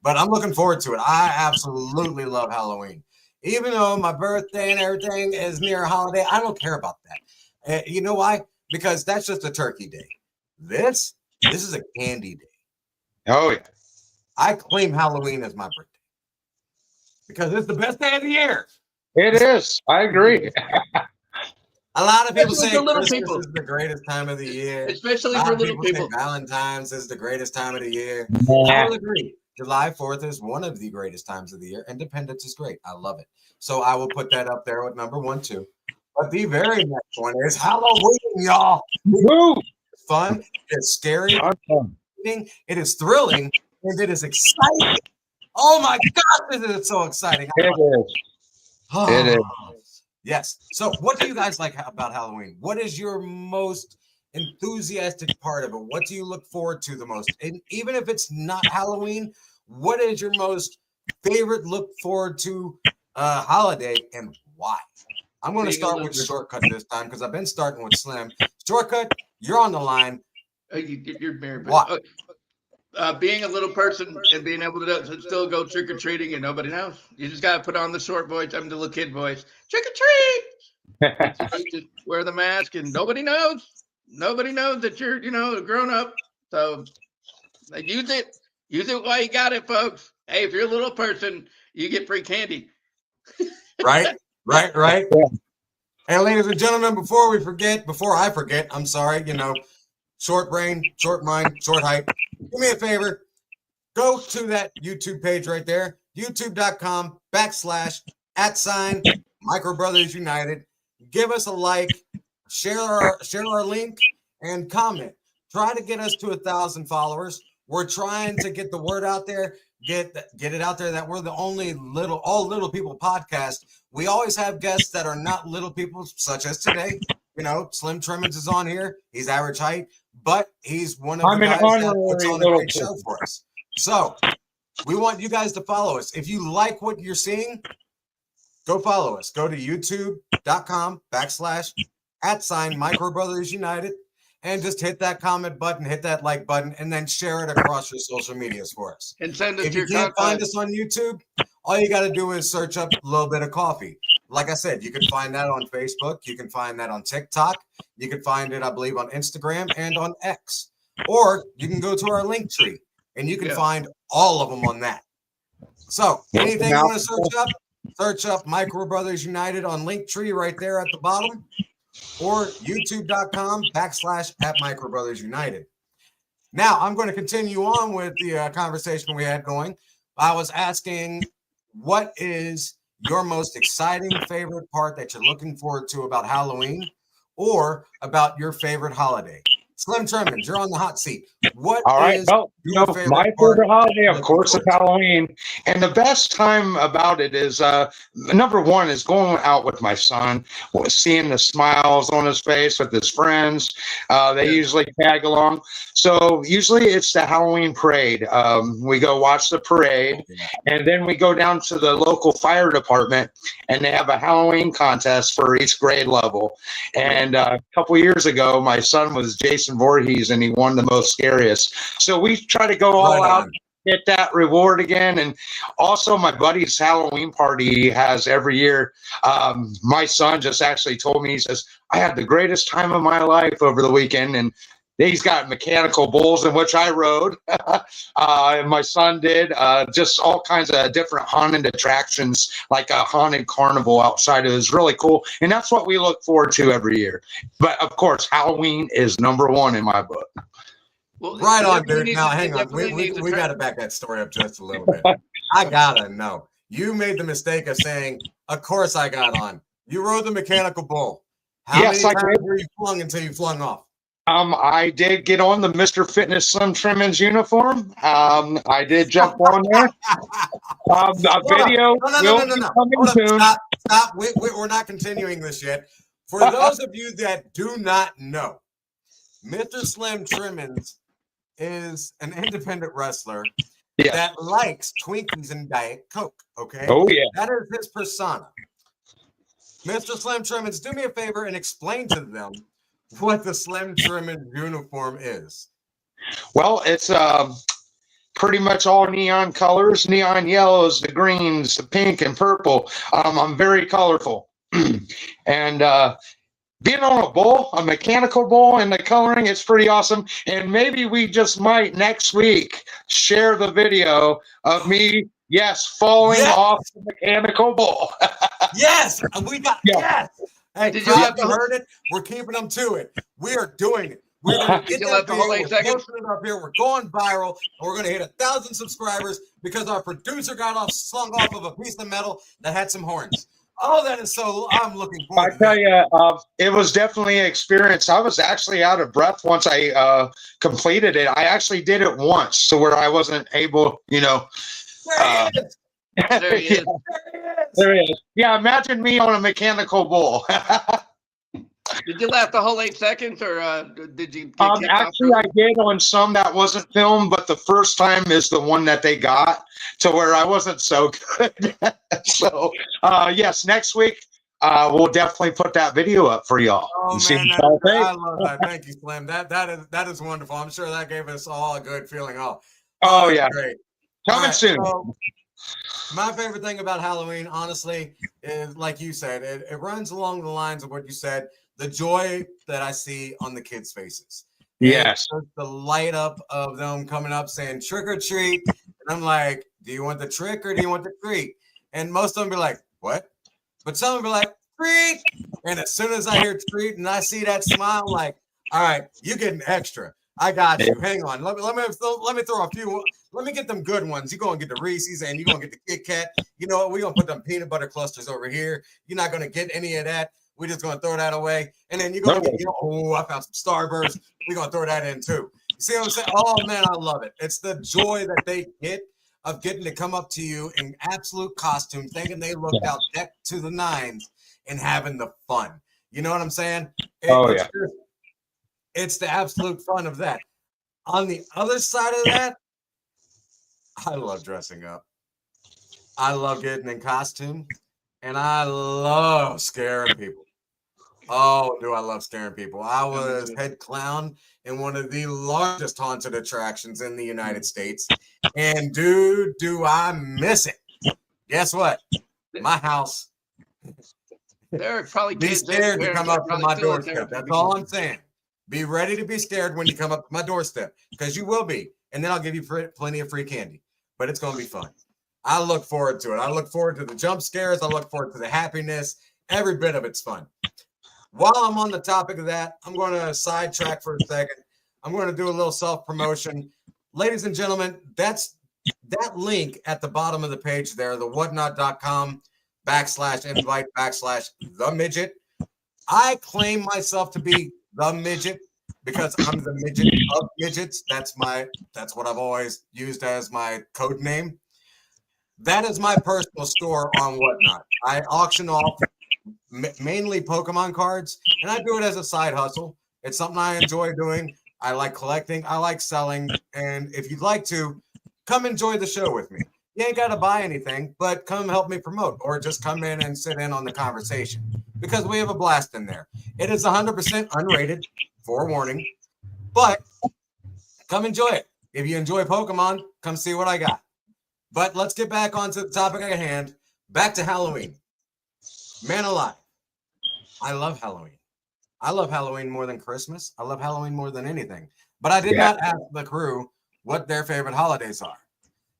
But I'm looking forward to it. I absolutely love Halloween. Even though my birthday and everything is near a holiday, I don't care about that. You know why? Because that's just a turkey day. This is a candy day. Oh, yeah. I claim Halloween as my birthday because it's the best day of the year. It is. I agree. A lot of people say Christmas is the greatest time of the year. Especially for little people. Valentine's is the greatest time of the year. I will agree. July 4th is one of the greatest times of the year. Independence is great. I love it. So I will put that up there with number 1, 2. But the very next one is Halloween, y'all. Woo! It's fun. It's scary. It is thrilling. And it is exciting. Oh my God, this is so exciting. It is. It is. Yes. So what do you guys like about Halloween? What is your most enthusiastic part of it? What do you look forward to the most? And even if it's not Halloween, what is your most favorite look forward to holiday and why? I'm going to start with Shortcut this time because I've been starting with Slim. Shortcut, you're on the line. You're very bad. What? Being a little person and being able to still go trick or treating and nobody knows. You just got to put on the short voice. I'm the little kid voice. Trick or treat. Just wear the mask and nobody knows. Nobody knows that you're, a grown up. So use it. Use it while you got it, folks. Hey, if you're a little person, you get free candy. Right. Yeah. And ladies and gentlemen, before I forget, I'm sorry, short brain, short mind, short height. Do me a favor. Go to that YouTube page right there, youtube.com/@Micro Brothers United. Give us a like, share our link, and comment. Try to get us to 1,000 followers. We're trying to get the word out there, get it out there that we're the only all little people podcast. We always have guests that are not little people, such as today. Slim Trimmins is on here. He's average height, but he's one of the guys that puts on a great show for us. So we want you guys to follow us. If you like what you're seeing, go follow us. Go to youtube.com/@ @Micro Brothers United, and just hit that comment button, hit that like button, and then share it across your social medias for us. And send us If you your can't find contact. us on YouTube, all you got to do is search up Lil Bit of Coffee. Like I said, you can find that on Facebook. You can find that on TikTok. You can find it, I believe, on Instagram and on X. Or you can go to our link tree, and you can find all of them on that. So anything you want to search up Micro Brothers United on Linktree right there at the bottom, or youtube.com/@Micro Brothers United. Now I'm going to continue on with the conversation we had going. I was asking, what is your most exciting favorite part that you're looking forward to about Halloween, or about your favorite holiday? Slim Tremens, you're on the hot seat. What All right. is Well, your favorite my part favorite holiday, of looking course, is forward to? Halloween. And the best time about it is number one is going out with my son, seeing the smiles on his face with his friends. They usually tag along. So usually it's the Halloween parade. We go watch the parade, and then we go down to the local fire department, and they have a Halloween contest for each grade level. And a couple years ago, my son was Jason Voorhees, and he won the most scariest. So we try to go all out, get that reward again. And also my buddy's Halloween party he has every year. My son just actually told me, he says, I had the greatest time of my life over the weekend. And he's got mechanical bulls in which I rode. And my son did just all kinds of different haunted attractions, like a haunted carnival outside. It was really cool. And that's what we look forward to every year. But of course, Halloween is number one in my book. Well, Right you on, definitely dude. need Now, to- you hang on. definitely need to We try- got to back that story up just a little bit. I got to know. You made the mistake of saying, of course I got on. You rode the mechanical bull. How Yes, many I times did. were you flung until you flung off? I did get on the Mr. Fitness Slim Trimmins uniform. I did jump on there. A video will be coming soon. Stop. We're not continuing this yet. For those of you that do not know, Mr. Slim Trimmins is an independent wrestler that likes Twinkies and Diet Coke. Okay. Oh, yeah. That is his persona. Mr. Slim Trimmins, do me a favor and explain to them what the Slim Trimmins uniform is. Well, it's pretty much all neon colors, neon yellows, the greens, the pink and purple. I'm very colorful. And being on a bull, a mechanical bull, and the coloring, it's pretty awesome. And maybe we just might next week share the video of me, falling off the mechanical bull. Yes, we got yes. Hey, Did Crowd, you have you to- heard it? We're keeping them to it. We are doing it. We're going to Did get you that let the whole video. 8 We're seconds? posting it up here. We're going viral, and we're going to hit 1,000 subscribers because our producer got slung off of a piece of metal that had some horns. Oh, that is so. I'm looking forward to I tell that. you, it was definitely an experience. I was actually out of breath once I completed it. I actually did it once to where I wasn't able, There he is. There he is. There he is. Yeah, imagine me on a mechanical bull. Did you laugh the whole 8 seconds, or did you? Get kicked off Actually, I did on some that wasn't filmed, but the first time is the one that they got to where I wasn't so good. So, yes, next week we'll definitely put that video up for y'all. Oh See man, what y'all think. I love that. Thank you, Slim. That is wonderful. I'm sure that gave us all a good feeling. Oh, that's yeah. great. Coming All right, soon. so my favorite thing about Halloween, honestly, is like you said, it runs along the lines of what you said. The joy that I see on the kids' faces. Yes. And the light up of them coming up saying trick or treat. And I'm like, do you want the trick or do you want the treat? And most of them be like, what? But some of them be like, treat. And as soon as I hear treat and I see that smile, I'm like, all right, you getting extra. I got you. Hang on. Let me throw a few. Let me get them good ones. You're going to get the Reese's and you're going to get the Kit Kat. You know what? We're going to put them peanut butter clusters over here. You're not going to get any of that. We're just going to throw that away. And then you're going to get, I found some Starburst. We're going to throw that in too. You see what I'm saying? Oh, man, I love it. It's the joy that they get of getting to come up to you in absolute costume, thinking they looked out decked to the nines and having the fun. You know what I'm saying? It's the absolute fun of that. On the other side of that, I love dressing up. I love getting in costume. And I love scaring people. Oh, do I love scaring people? I was head clown in one of the largest haunted attractions in the United States. And dude, do I miss it. Guess what? My house. There are probably Be kids scared to anywhere come that up to probably my still in there. doorstep. That's all I'm saying. Be ready to be scared when you come up to my doorstep, because you will be. And then I'll give you plenty of free candy. But it's going to be fun. I look forward to it. I look forward to the jump scares. I look forward to the happiness. Every bit of it's fun. While I'm on the topic of that, I'm going to sidetrack for a second. I'm going to do a little self-promotion. Ladies and gentlemen, that's that link at the bottom of the page there, the whatnot.com/invite/the midget. I claim myself to be the midget because I'm the midget of midgets. That's what I've always used as my code name. That is my personal store on Whatnot. I auction off mainly Pokemon cards, and I do it as a side hustle. It's something I enjoy doing. I like collecting. I like selling. And if you'd like to, come enjoy the show with me. You ain't got to buy anything, but come help me promote, or just come in and sit in on the conversation, because we have a blast in there. It is 100% unrated, forewarning, but come enjoy it. If you enjoy Pokemon, come see what I got. But let's get back onto the topic at hand. Back to Halloween. Man alive. I love Halloween. I love Halloween more than Christmas. I love Halloween more than anything. But I did not ask the crew what their favorite holidays are.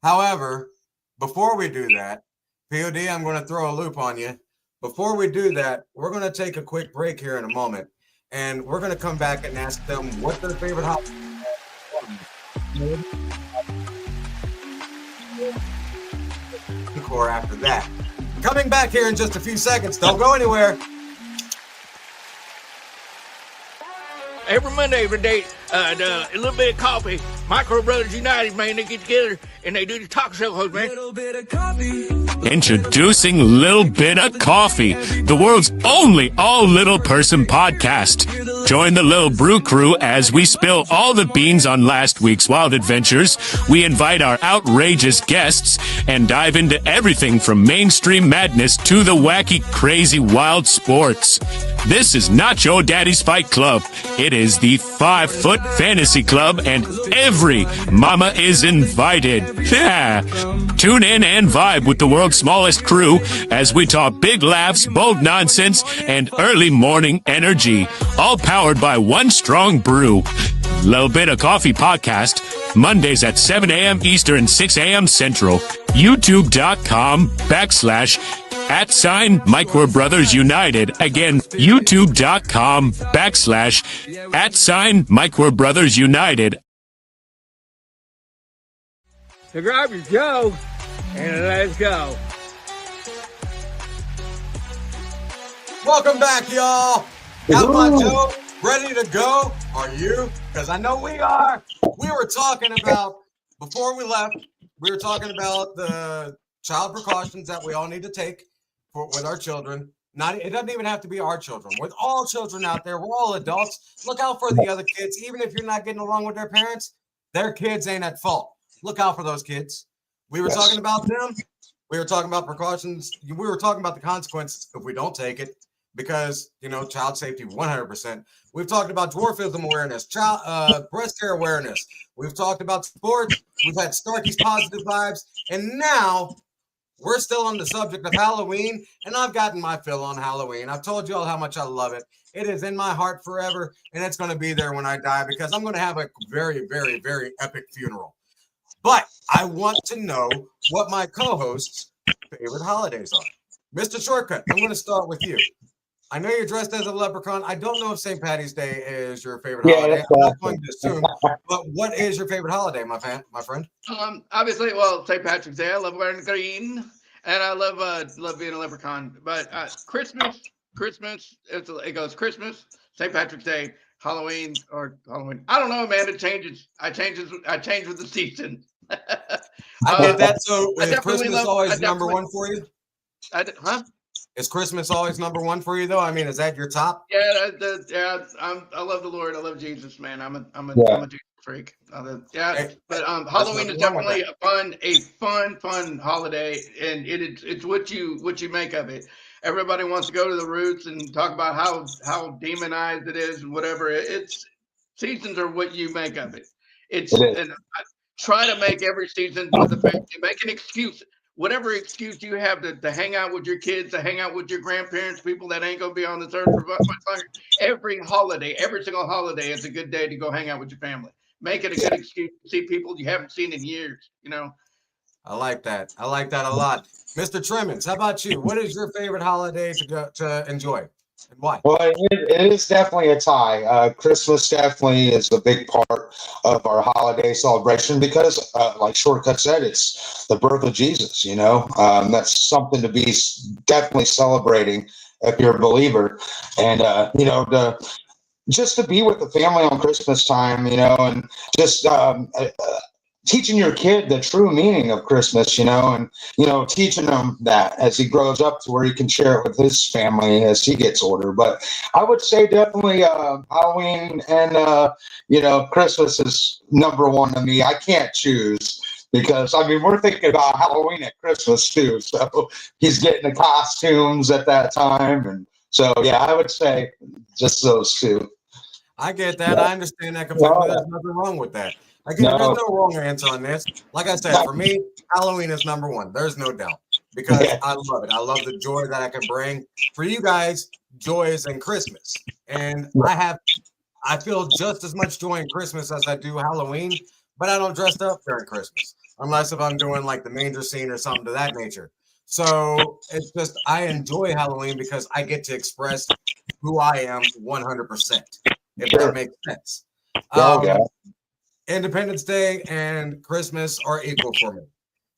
However, before we do that, POD, I'm going to throw a loop on you. Before we do that, we're going to take a quick break here in a moment, and we're going to come back and ask them what their favorite holiday is. Encore after that. Coming back here in just a few seconds. Don't go anywhere. Every Monday, every day, a little bit of coffee. Micro Brothers United, man, they get together and they do the talk show host, man. Little bit of coffee. Introducing Lil Bit of Coffee, the world's only all-little person podcast. Join the Lil Brew Crew as we spill all the beans on last week's wild adventures. We invite our outrageous guests and dive into everything from mainstream madness to the wacky, crazy, wild sports. This is not your daddy's fight club. It is the 5-Foot Fantasy Club, and every mama is invited. Yeah. Tune in and vibe with the world's smallest crew as we talk big laughs, bold nonsense, and early morning energy. All powered by one strong brew. Lil Bit of Coffee podcast, Mondays at 7 a.m. Eastern, 6 a.m. Central. YouTube.com/@Micro Brothers United. Again, YouTube.com/@Micro Brothers United. So grab your Joe and let's go. Welcome back, y'all. Got my Joe ready to go? Are you? Because I know we are. We were talking about, before we left, we were talking about the child precautions that we all need to take with our children. It doesn't even have to be our children. With all children out there, we're all adults. Look out for the other kids. Even if you're not getting along with their parents, their kids ain't at fault. Look out for those kids. We were talking about them. We were talking about precautions. We were talking about the consequences if we don't take it, because, child safety 100%. We've talked about dwarfism awareness, breast care awareness. We've talked about sports. We've had Starkey's positive vibes. And now we're still on the subject of Halloween, and I've gotten my fill on Halloween. I've told you all how much I love it. It is in my heart forever, and it's going to be there when I die, because I'm going to have a very, very, very epic funeral. But I want to know what my co-hosts' favorite holidays are. Mr. Shortcut, I'm going to start with you. I know you're dressed as a leprechaun. I don't know if St. Patty's Day is your favorite holiday. I'm not going to assume. But what is your favorite holiday, my friend? Obviously, St. Patrick's Day. I love wearing green, and I love being a leprechaun. But Christmas, it goes Christmas, St. Patrick's Day, Halloween. I don't know, man. It changes. I change with the season. I get that. So is Christmas always number one for you? Huh? Is Christmas always number one for you, though? I mean, is that your top? Yeah, I love the Lord. I love Jesus, man. I'm a Jesus freak. But Halloween is definitely a fun holiday, and it's what you make of it. everybody wants to go to the roots and talk about how demonized it is and whatever. It's seasons are what you make of it. And I try to make every season with the family. Make an excuse, whatever excuse you have to hang out with your kids, to hang out with your grandparents, people that ain't gonna be on this earth for much longer. Every holiday, every single holiday, is a good day to go hang out with your family. Make it a good excuse to see people you haven't seen in years. I like that. I like that a lot. Mr. Trimmins, how about you? What is your favorite holiday to enjoy, and why? Well, it is definitely a tie. Christmas definitely is a big part of our holiday celebration because, like Shortcut said, it's the birth of Jesus. That's something to be definitely celebrating if you're a believer, and just to be with the family on Christmas time, and just teaching your kid the true meaning of Christmas, and teaching him that as he grows up to where he can share it with his family as he gets older. But I would say definitely Halloween and Christmas is number one to me. I can't choose because we're thinking about Halloween at Christmas too. So he's getting the costumes at that time, and so yeah, I would say just those two. I get that. I understand that completely. There's nothing wrong with that. There's no wrong answer on this. Like I said, for me, Halloween is number one. There's no doubt because I love it. I love the joy that I can bring. For you guys, joy is in Christmas. And I feel just as much joy in Christmas as I do Halloween, but I don't dress up during Christmas unless if I'm doing like the manger scene or something to that nature. So it's just, I enjoy Halloween because I get to express who I am 100%, if that makes sense. Independence Day and Christmas are equal for me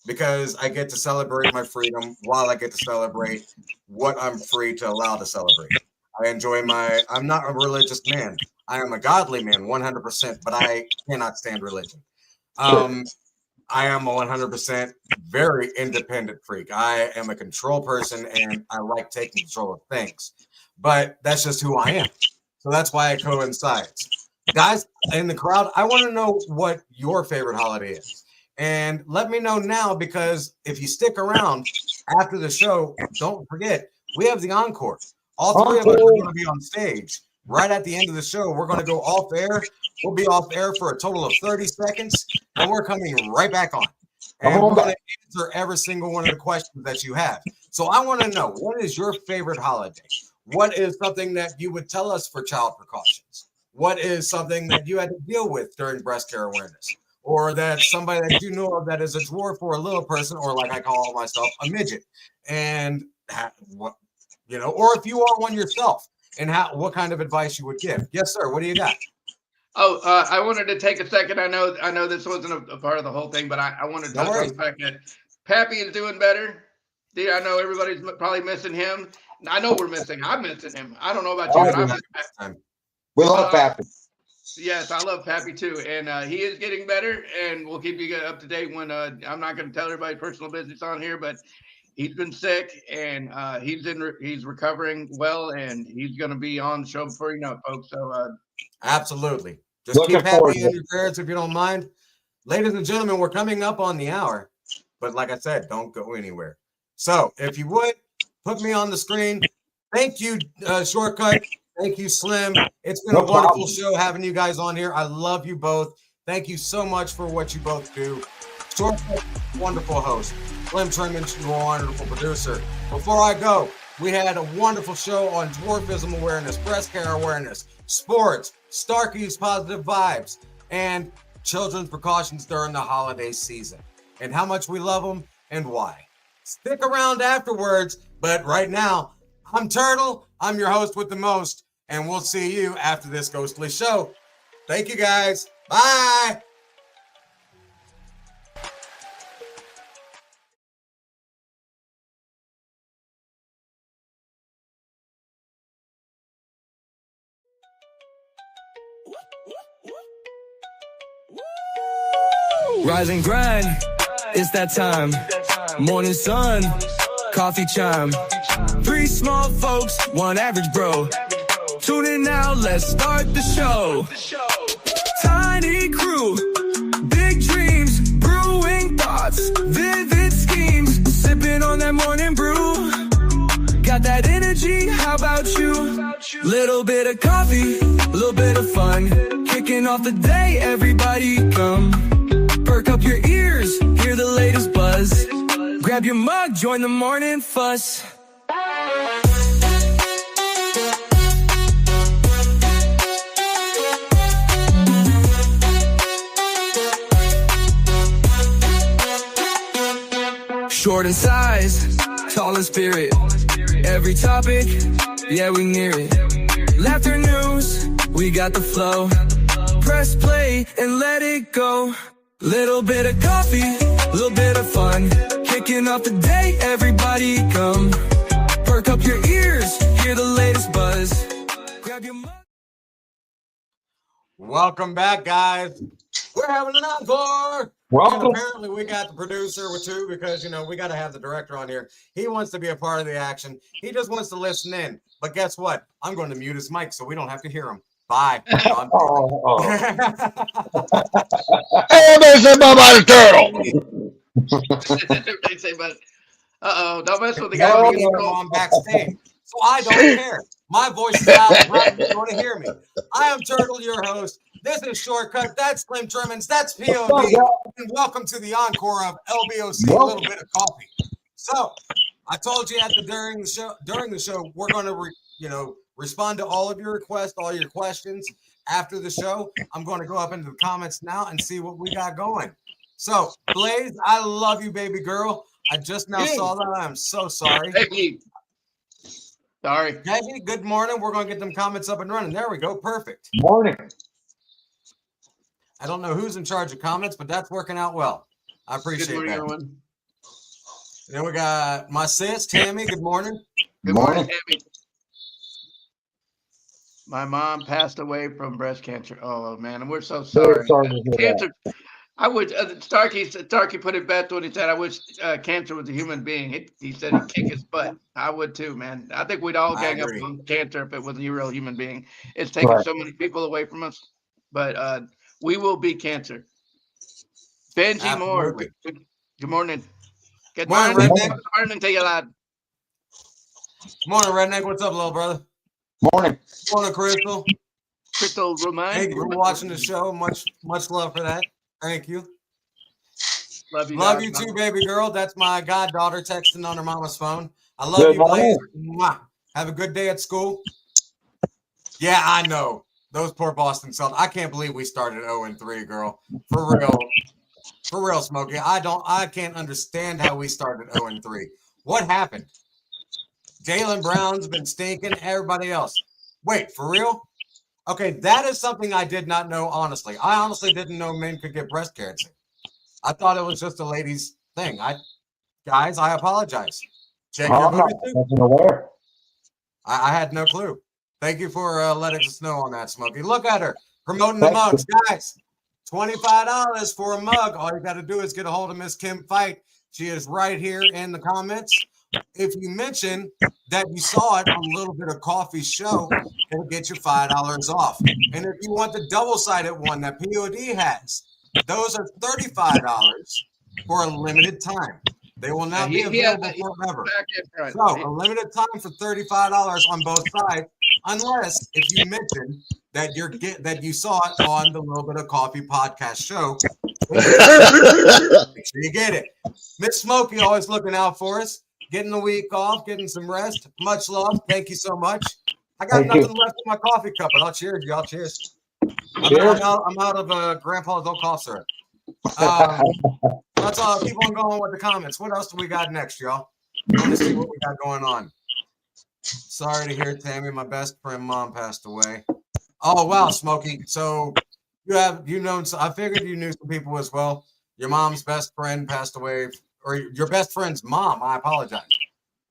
because I get to celebrate my freedom while I get to celebrate what I'm free to allow to celebrate. I enjoy I'm not a religious man. I am a godly man, 100%, but I cannot stand religion. I am a 100% very independent freak. I am a control person and I like taking control of things, but that's just who I am. So that's why it coincides. Guys in the crowd, I want to know what your favorite holiday is. And let me know now, because if you stick around after the show, don't forget, we have the encore. All three of us are going to be on stage. Right at the end of the show, we're going to go off air. We'll be off air for a total of 30 seconds, and we're coming right back on. And we're going to answer every single one of the questions that you have. So I want to know, what is your favorite holiday? What is something that you would tell us for child precautions? What is something that you had to deal with during breast care awareness? Or that somebody that you know of that is a dwarf or a little person, or like I call myself, a midget. And or if you are one yourself, and what kind of advice you would give. Yes, sir. What do you got? I wanted to take a second. I know this wasn't a part of the whole thing, but I wanted to touch on the fact that Pappy is doing better. I know everybody's probably missing him. I know we're missing. I'm missing him. I don't know about you, but I'm missing Pappy. We love Pappy. Yes, I love Pappy too, and he is getting better. And we'll keep you up to date when I'm not going to tell everybody personal business on here, but he's been sick and he's recovering well, and he's going to be on the show before you know it, folks. So absolutely, just keep Pappy in your prayers if you don't mind. Ladies and gentlemen, we're coming up on the hour, but like I said, don't go anywhere. So if you would put me on the screen, thank you, Shortcut. Thank you, Slim. It's been a wonderful show having you guys on here. I love you both. Thank you so much for what you both do. Shortcut, wonderful host. Slim Trimmins, you're a wonderful producer. Before I go, we had a wonderful show on dwarfism awareness, breast care awareness, sports, Starkey's positive vibes, and children's precautions during the holiday season, and how much we love them and why. Stick around afterwards, but right now, I'm Turtle. I'm your host with the most. And we'll see you after this ghostly show. Thank you, guys. Bye. Rise and grind, it's that time. Morning sun, coffee chime. 3 small folks, 1 average bro. Tune in now, let's start the show. Tiny crew, big dreams, brewing thoughts, vivid schemes. Sipping on that morning brew, got that Little bit of coffee, a little bit of fun. Kicking off the day, everybody come. Perk up your ears, hear the latest buzz. Grab your mug, join the morning fuss. Short in size, tall in spirit. Every topic, yeah, we near it. Laughter news, we got the flow. Press play and let it go. Little bit of coffee, little bit of fun. Kicking off the day, everybody come. Perk up your ears, hear the latest buzz. Grab your mug. Welcome back, guys. We're having an encore. Welcome. And apparently we got the producer with two because, you know, we got to have the director on here. He wants to be a part of the action. He just wants to listen in. But guess what? I'm going to mute his mic so we don't have to hear him. Bye. Oh. Hey, everybody say bye bye to Turtle. They say, but don't mess with the Yeah, guy. we need to go on backstage. So I don't care. My voice is loud. You want to hear me. I am Turtle, your host. This is Shortcut. That's Slim Trimmins. That's POD. And welcome to the encore of LBOC, a little bit of coffee. So I told you during the show, we're going to respond to all of your requests, all your questions after the show. I'm going to go up into the comments now and see what we got going. So Blaze, I love you, baby girl. I just now saw that. I'm so sorry. Peggy. Sorry. Peggy, good morning. We're going to get them comments up and running. There we go. Perfect. Morning. I don't know who's in charge of comments, but that's working out well. I appreciate Good morning, that. everyone. Then we got my sis, Tammy. Good morning. Good morning, Tammy. My mom passed away from breast cancer. Oh man, and we're so sorry. sorry to hear Cancer. I would. Starkey put it best when he said, "I wish cancer was a human being." He said he'd kick his butt. I would too, man. I think we'd all gang up on cancer if it was a real human being. It's taken so many people away from us, but we will beat cancer. Benji Moore. Good morning. Good morning, Redneck. Good morning to you, lad. Morning, Redneck. What's up, little brother? Morning. Morning, Crystal. Crystal Romain. Thank you for watching the show. Much love for that. Thank you. Love you. Love you too, baby girl. That's my goddaughter texting on her mama's phone. I love you, Blaze. Mwah. Have a good day at school. Yeah, I know. Those poor Boston Celtics. I can't believe we started 0-3, girl. For real. For real, Smokey. I can't understand how we started 0-3. What happened? Jaylen Brown's been stinking. Everybody else. Wait, for real? Okay, that is something I did not know, honestly. I honestly didn't know men could get breast cancer. I thought it was just a ladies' thing. Guys, I apologize. Check your booty too. I had no clue. Thank you for letting us know on that, Smokey. Look at her promoting the mugs, guys. $25 for a mug. All you got to do is get a hold of Miss Kim Fight. She is right here in the comments. If you mention that you saw it on a Little Bit of Coffee show, it'll get you $5 off. And if you want the double-sided one that POD has, those are $35 for a limited time. They will not be available forever. So a limited time for $35 on both sides, unless if you mention that you saw it on the Little Bit of Coffee podcast show. Make sure you get it. Miss Smokey always looking out for us, getting the week off, getting some rest. Much love. Thank you so much. I got nothing left in my coffee cup, but I'll cheers y'all. Cheers. I'm out of Grandpa's old cough syrup. That's all. Keep on going with the comments. What else do we got next, y'all? Let me see what we got going on. Sorry to hear, Tammy. My best friend mom passed away. Oh wow, Smokey. So I figured you knew some people as well. Your mom's best friend passed away, or your best friend's mom. I apologize.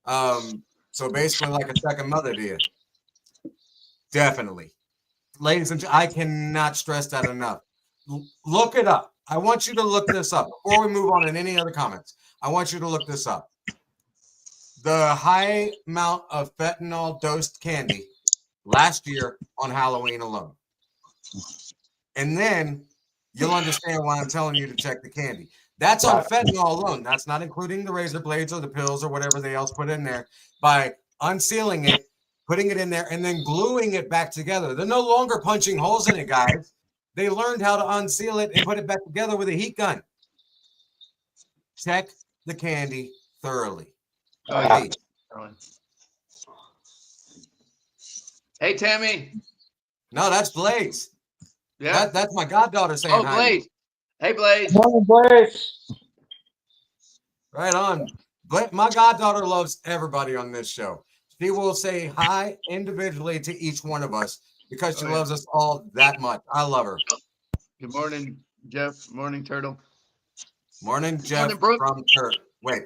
So basically, like a second mother to you. Definitely, ladies and gentlemen, I cannot stress that enough. Look it up. I want you to look this up before we move on in any other comments. I want you to look this up. The high amount of fentanyl dosed candy last year on Halloween alone. And then you'll understand why I'm telling you to check the candy. That's on fentanyl alone. That's not including the razor blades or the pills or whatever they else put in there. By unsealing it, putting it in there, and then gluing it back together. They're no longer punching holes in it, guys. They learned how to unseal it and put it back together with a heat gun. Check the candy thoroughly. Oh, yeah. Hey, Tammy. No, that's Blaze. Yeah. That's my goddaughter saying Oh, hi. Blaze. Hey, Blaze. Morning, Blaze. Right on. My goddaughter loves everybody on this show. She will say hi individually to each one of us because she loves us all that much. I love her. Good morning, Jeff. Morning, Turtle. Morning, Jeff. Morning, Brooke. From Turtle. Wait.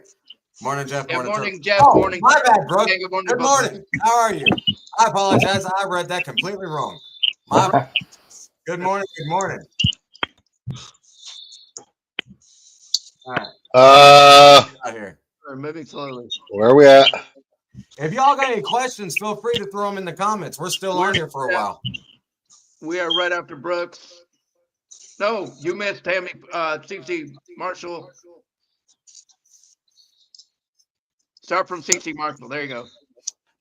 Morning, Jeff. Yeah, Morning, morning, Turtle. Jeff. Oh, Morning. my bad, Brooke. Yeah, good morning. Good morning. How are you? I apologize. I read that completely wrong. Good morning. Good morning. All right. Out here. We're moving slowly. Where are we at? If y'all got any questions, feel free to throw them in the comments. We're still on here for a while. We are right after Brooks. No, you missed Tammy, CC Marshall. Start from CC Marshall. There you go.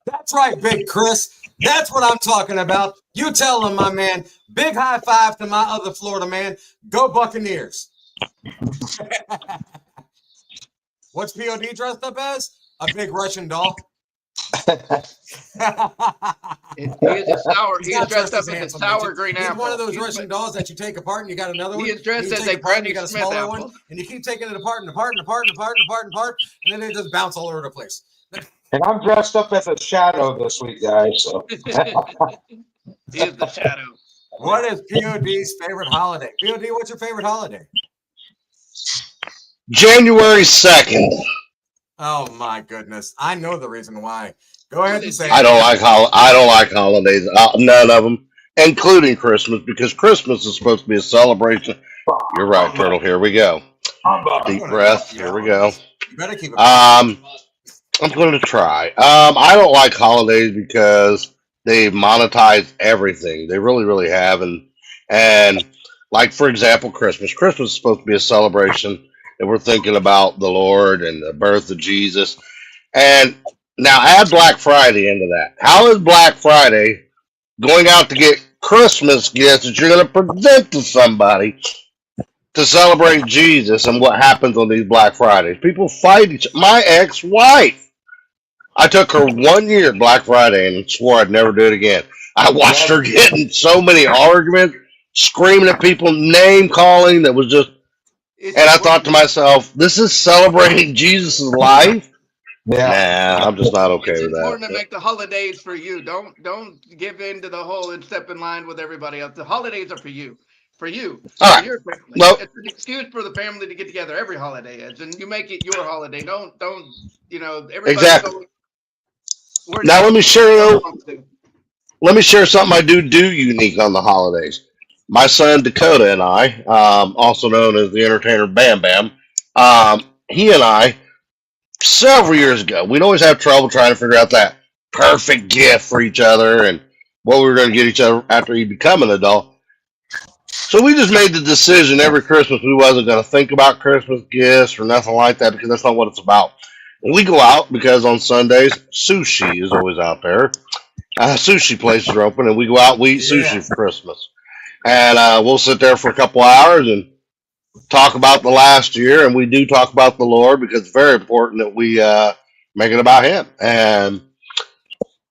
That's right, Big Chris. That's what I'm talking about. You tell him, my man. Big high five to my other Florida man. Go Buccaneers. What's POD dressed up as? A big Russian doll. He is dressed up as a sour green apple. He's one of those Russian dolls that you take apart and you got another one. He is dressed as a Granny Granny Smith apple. one, and you keep taking it apart, and then they just bounce all over the place. And I'm dressed up as a shadow this week, guys. So. He is the shadow. What is POD's favorite holiday? POD, what's your favorite holiday? January 2nd. Oh my goodness! I know the reason why. Go ahead and say. I don't like holidays. None of them, including Christmas, because Christmas is supposed to be a celebration. You're right, Turtle. Here we go. Deep breath. Here we go. You better keep it. I'm going to try. I don't like holidays because they monetize everything. They really, really have, and like for example, Christmas. Christmas is supposed to be a celebration, and we're thinking about the Lord and the birth of Jesus. And now add Black Friday into that. How is Black Friday going out to get Christmas gifts that you're going to present to somebody to celebrate Jesus? And what happens on these Black Fridays? People fight each. My ex-wife. I took her 1 year at Black Friday and swore I'd never do it again. I watched her get in so many arguments, screaming at people, name calling. That was just. And I thought to myself, this is celebrating Jesus' life? Yeah. Nah, I'm just not okay with It's that. important to make the holidays for you. Don't give in to the whole and step in line with everybody else. The holidays are for you. For you. All For right. your family. Well- It's an excuse for the family to get together. Every holiday is. And you make it your holiday. Don't everybody. Exactly. We're Now not- let me share something I do unique on the holidays. My son Dakota and I, also known as the entertainer Bam Bam, he and I, several years ago, we'd always have trouble trying to figure out that perfect gift for each other and what we were going to get each other after he become an adult. So we just made the decision every Christmas we wasn't going to think about Christmas gifts or nothing like that because that's not what it's about. And we go out because on Sundays, sushi is always out there. Sushi places are open and we go out and we eat sushi for Christmas. And we'll sit there for a couple hours and talk about the last year. And we do talk about the Lord because it's very important that we make it about Him. And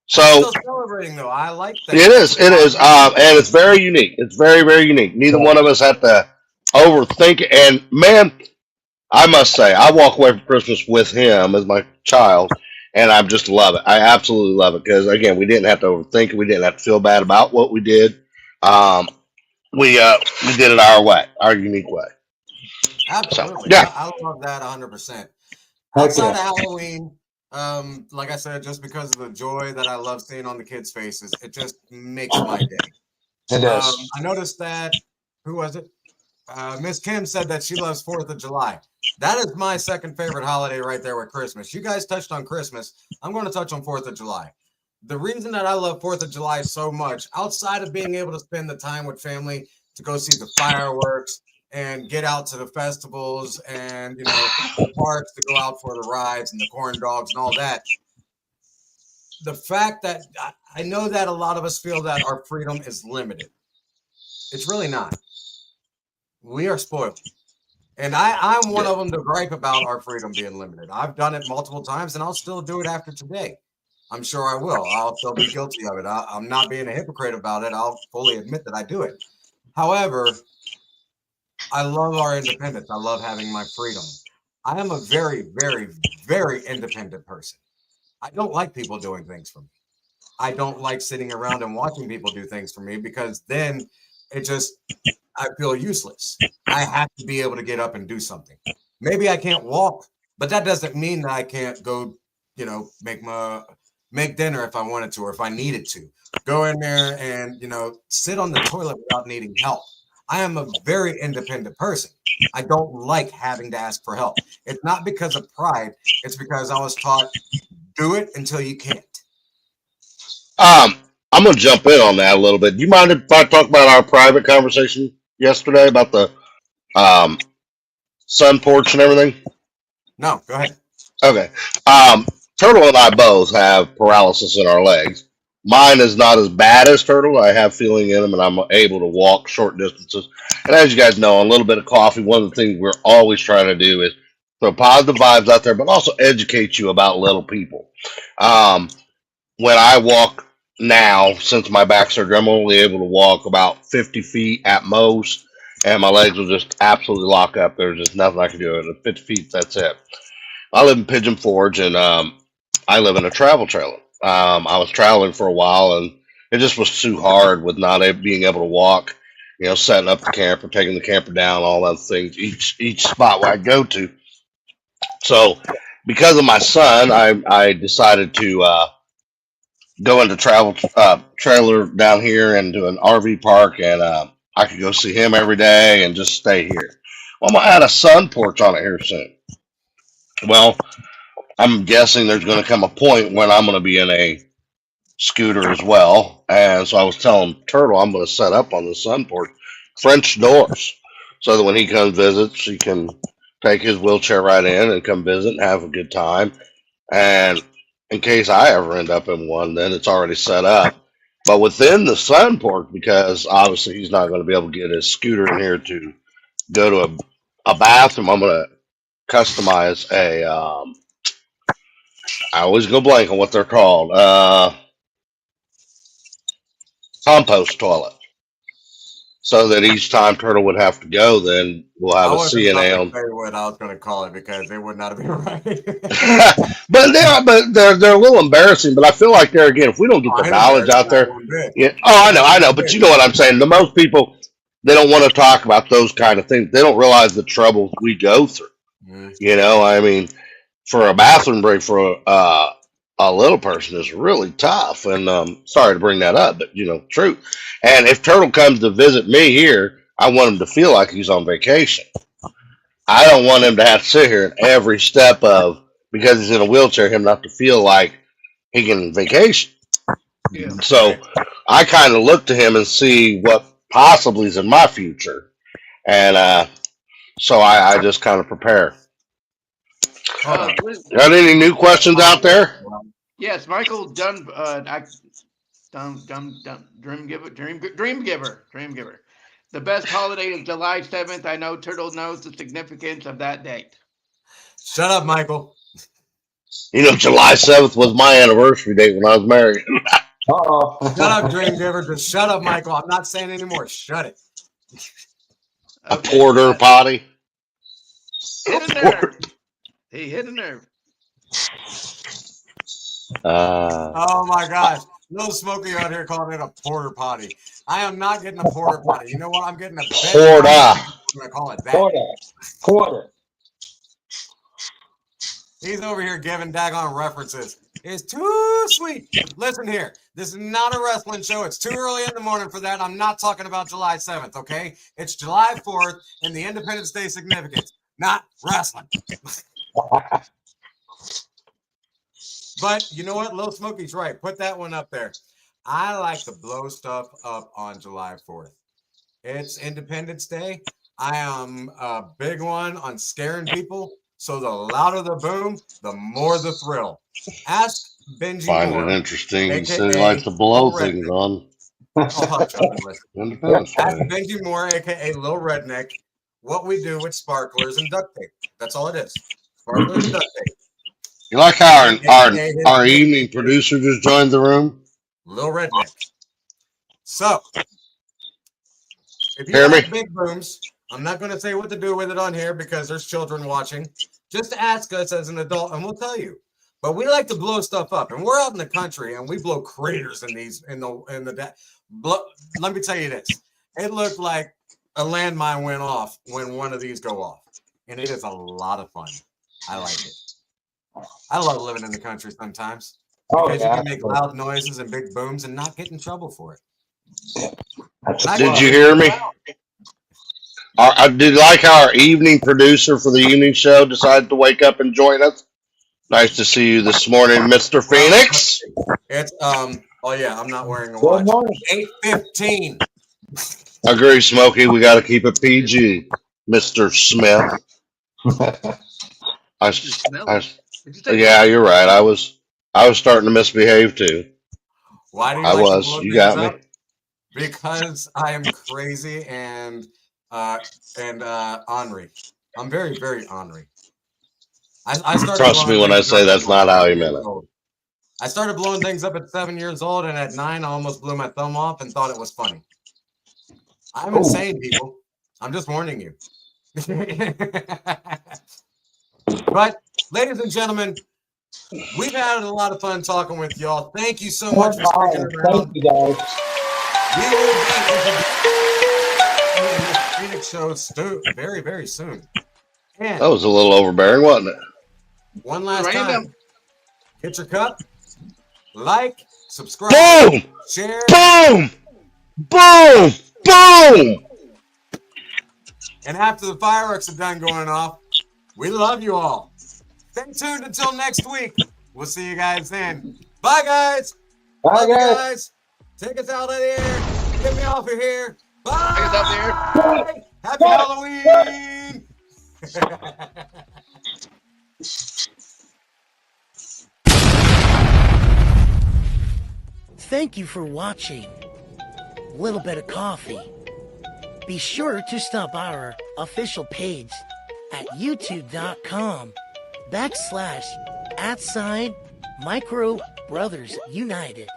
so Still celebrating though. I like that. it is, and it's very unique. It's very, very unique. Neither one of us have to overthink it. And man, I must say, I walk away from Christmas with him as my child, and I just love it. I absolutely love it because again, we didn't have to overthink it. We didn't have to feel bad about what we did. We did it our way, our unique way. Absolutely. So, yeah. I love that 100%. Outside of Halloween, like I said, just because of the joy that I love seeing on the kids' faces, it just makes my day. It does. I noticed that, who was it? Miss Kim said that she loves 4th of July. That is my second favorite holiday right there with Christmas. You guys touched on Christmas. I'm going to touch on 4th of July. The reason that I love 4th of July so much, outside of being able to spend the time with family to go see the fireworks and get out to the festivals and, the parks to go out for the rides and the corn dogs and all that. The fact that I know that a lot of us feel that our freedom is limited. It's really not. We are spoiled. And I'm one of them to gripe about our freedom being limited. I've done it multiple times and I'll still do it after today. I'm sure I will. I'll still be guilty of it. I'm not being a hypocrite about it. I'll fully admit that I do it. However, I love our independence. I love having my freedom. I am a very, very, very independent person. I don't like people doing things for me. I don't like sitting around and watching people do things for me because then it just, I feel useless. I have to be able to get up and do something. Maybe I can't walk, but that doesn't mean that I can't go, make dinner if I wanted to or if I needed to. Go in there and, sit on the toilet without needing help. I am a very independent person. I don't like having to ask for help. It's not because of pride. It's because I was taught do it until you can't. I'm gonna jump in on that a little bit. Do you mind if I talk about our private conversation yesterday about the um, sun porch and everything? No, go ahead. Okay. Turtle and I both have paralysis in our legs. Mine is not as bad as Turtle. I have feeling in them, and I'm able to walk short distances. And as you guys know, on a little bit of coffee, one of the things we're always trying to do is throw positive vibes out there, but also educate you about little people. Um, when I walk now, since my back surgery, I'm only able to walk about 50 feet at most, and my legs will just absolutely lock up. There's just nothing I can do. At 50 feet, that's it. I live in Pigeon Forge, and I live in a travel trailer. I was traveling for a while, and it just was too hard with not being able to walk. Setting up the camper, taking the camper down, all those things. Each spot where I go to. So, because of my son, I decided to go into travel trailer down here into an RV park, and I could go see him every day and just stay here. Well, I'm gonna add a sun porch on it here soon. Well, I'm guessing there's going to come a point when I'm going to be in a scooter as well. And so I was telling Turtle I'm going to set up on the sun porch French doors so that when he comes visits, he can take his wheelchair right in and come visit and have a good time. And in case I ever end up in one, then it's already set up. But within the sun porch, because obviously he's not going to be able to get his scooter in here to go to a bathroom, I'm going to customize I always go blank on what they're called. Compost toilet. So that each time Turtle would have to go, then we'll have I a wasn't about CNA to on. say what I was going to call it because it would not have been right. but they're a little embarrassing. But I feel like there again, if we don't get the I ain't knowledge embarrassed, out not there, one bit. yeah. Oh, I Not know. one But bit. you know what I'm saying. The most people they don't want to talk about those kind of things. They don't realize the troubles we go through. I mean, for a bathroom break for a little person is really tough. And sorry to bring that up, but true. And if Turtle comes to visit me here, I want him to feel like he's on vacation. I don't want him to have to sit here and every step of because he's in a wheelchair, him not to feel like he can vacation. Yeah. So I kind of look to him and see what possibly is in my future, and so I just kind of prepare. Got any new questions out there? Yes, Michael Dunn. Dream Giver. The best holiday is July 7th. I know Turtle knows the significance of that date. Shut up, Michael. July 7th was my anniversary date when I was married. Shut up, Dream Giver. Just shut up, Michael. I'm not saying anymore. Shut it. A porter potty. Hit a nerve. He hit a nerve. Oh my gosh. Little Smokey out here calling it a porter potty. I am not getting a porter potty. You know what? I'm getting a porta. I'm going to call it that. Porter. He's over here giving daggone references. It's too sweet. Listen here. This is not a wrestling show. It's too early in the morning for that. I'm not talking about July 7th, okay? It's July 4th and the Independence Day significance, not wrestling. But you know what? Lil Smokey's right. Put that one up there. I like to blow stuff up on July 4th. It's Independence Day. I am a big one on scaring people. So the louder the boom, the more the thrill. Ask Benji Find Moore, it interesting. He said he aka likes to blow Lil things Redneck. on Oh, hush, listen. Independence Ask Day. Benji Moore, aka Lil Redneck, what we do with sparklers and duct tape. That's all it is. Sparklers and duct tape. You like how AKA his our big evening producer just joined the room? Lil Redneck. So, if you Hear me? have big booms, I'm not going to say what to do with it on here because there's children watching. Just ask us as an adult, and we'll tell you. But we like to blow stuff up, and we're out in the country, and we blow craters in these let me tell you this: it looked like a landmine went off when one of these go off, and it is a lot of fun. I like it. I love living in the country sometimes because you can make loud noises and big booms and not get in trouble for it. Did you hear me? I did like how our evening producer for the evening show decided to wake up and join us. Nice to see you this morning, Mr. Phoenix. It's oh yeah, I'm not wearing a watch. 8:15. Agree, Smokey. We got to keep it PG, Mr. Smith. Yeah, you're right. I was starting to misbehave too. Why do you I like was. to blow You things got me. up? Because I am crazy and ornery. I'm very, very ornery. I started Trust me blowing when I things say up that's when I was not how 7 he meant years it. old. I started blowing things up at 7 years old, and at 9, I almost blew my thumb off and thought it was funny. I'm insane, people. I'm just warning you. But, ladies and gentlemen, we've had a lot of fun talking with y'all. Thank you so much for sticking around. Thank you, guys. We will be in the Phoenix show very, very soon. And That was a little overbearing, wasn't it? one last Random. time, hit your cup, like, subscribe, Boom! share. Boom! Boom! Boom! And after the fireworks are done going off, we love you all. Stay tuned until next week. We'll see you guys then. Bye, guys. Bye, Love you guys. guys. Take us out of here. Get me off of here. Bye. Take us out there. Happy Halloween. Thank you for watching Little Bit of Coffee. Be sure to stop by our official page at youtube.com/@Micro Brothers United.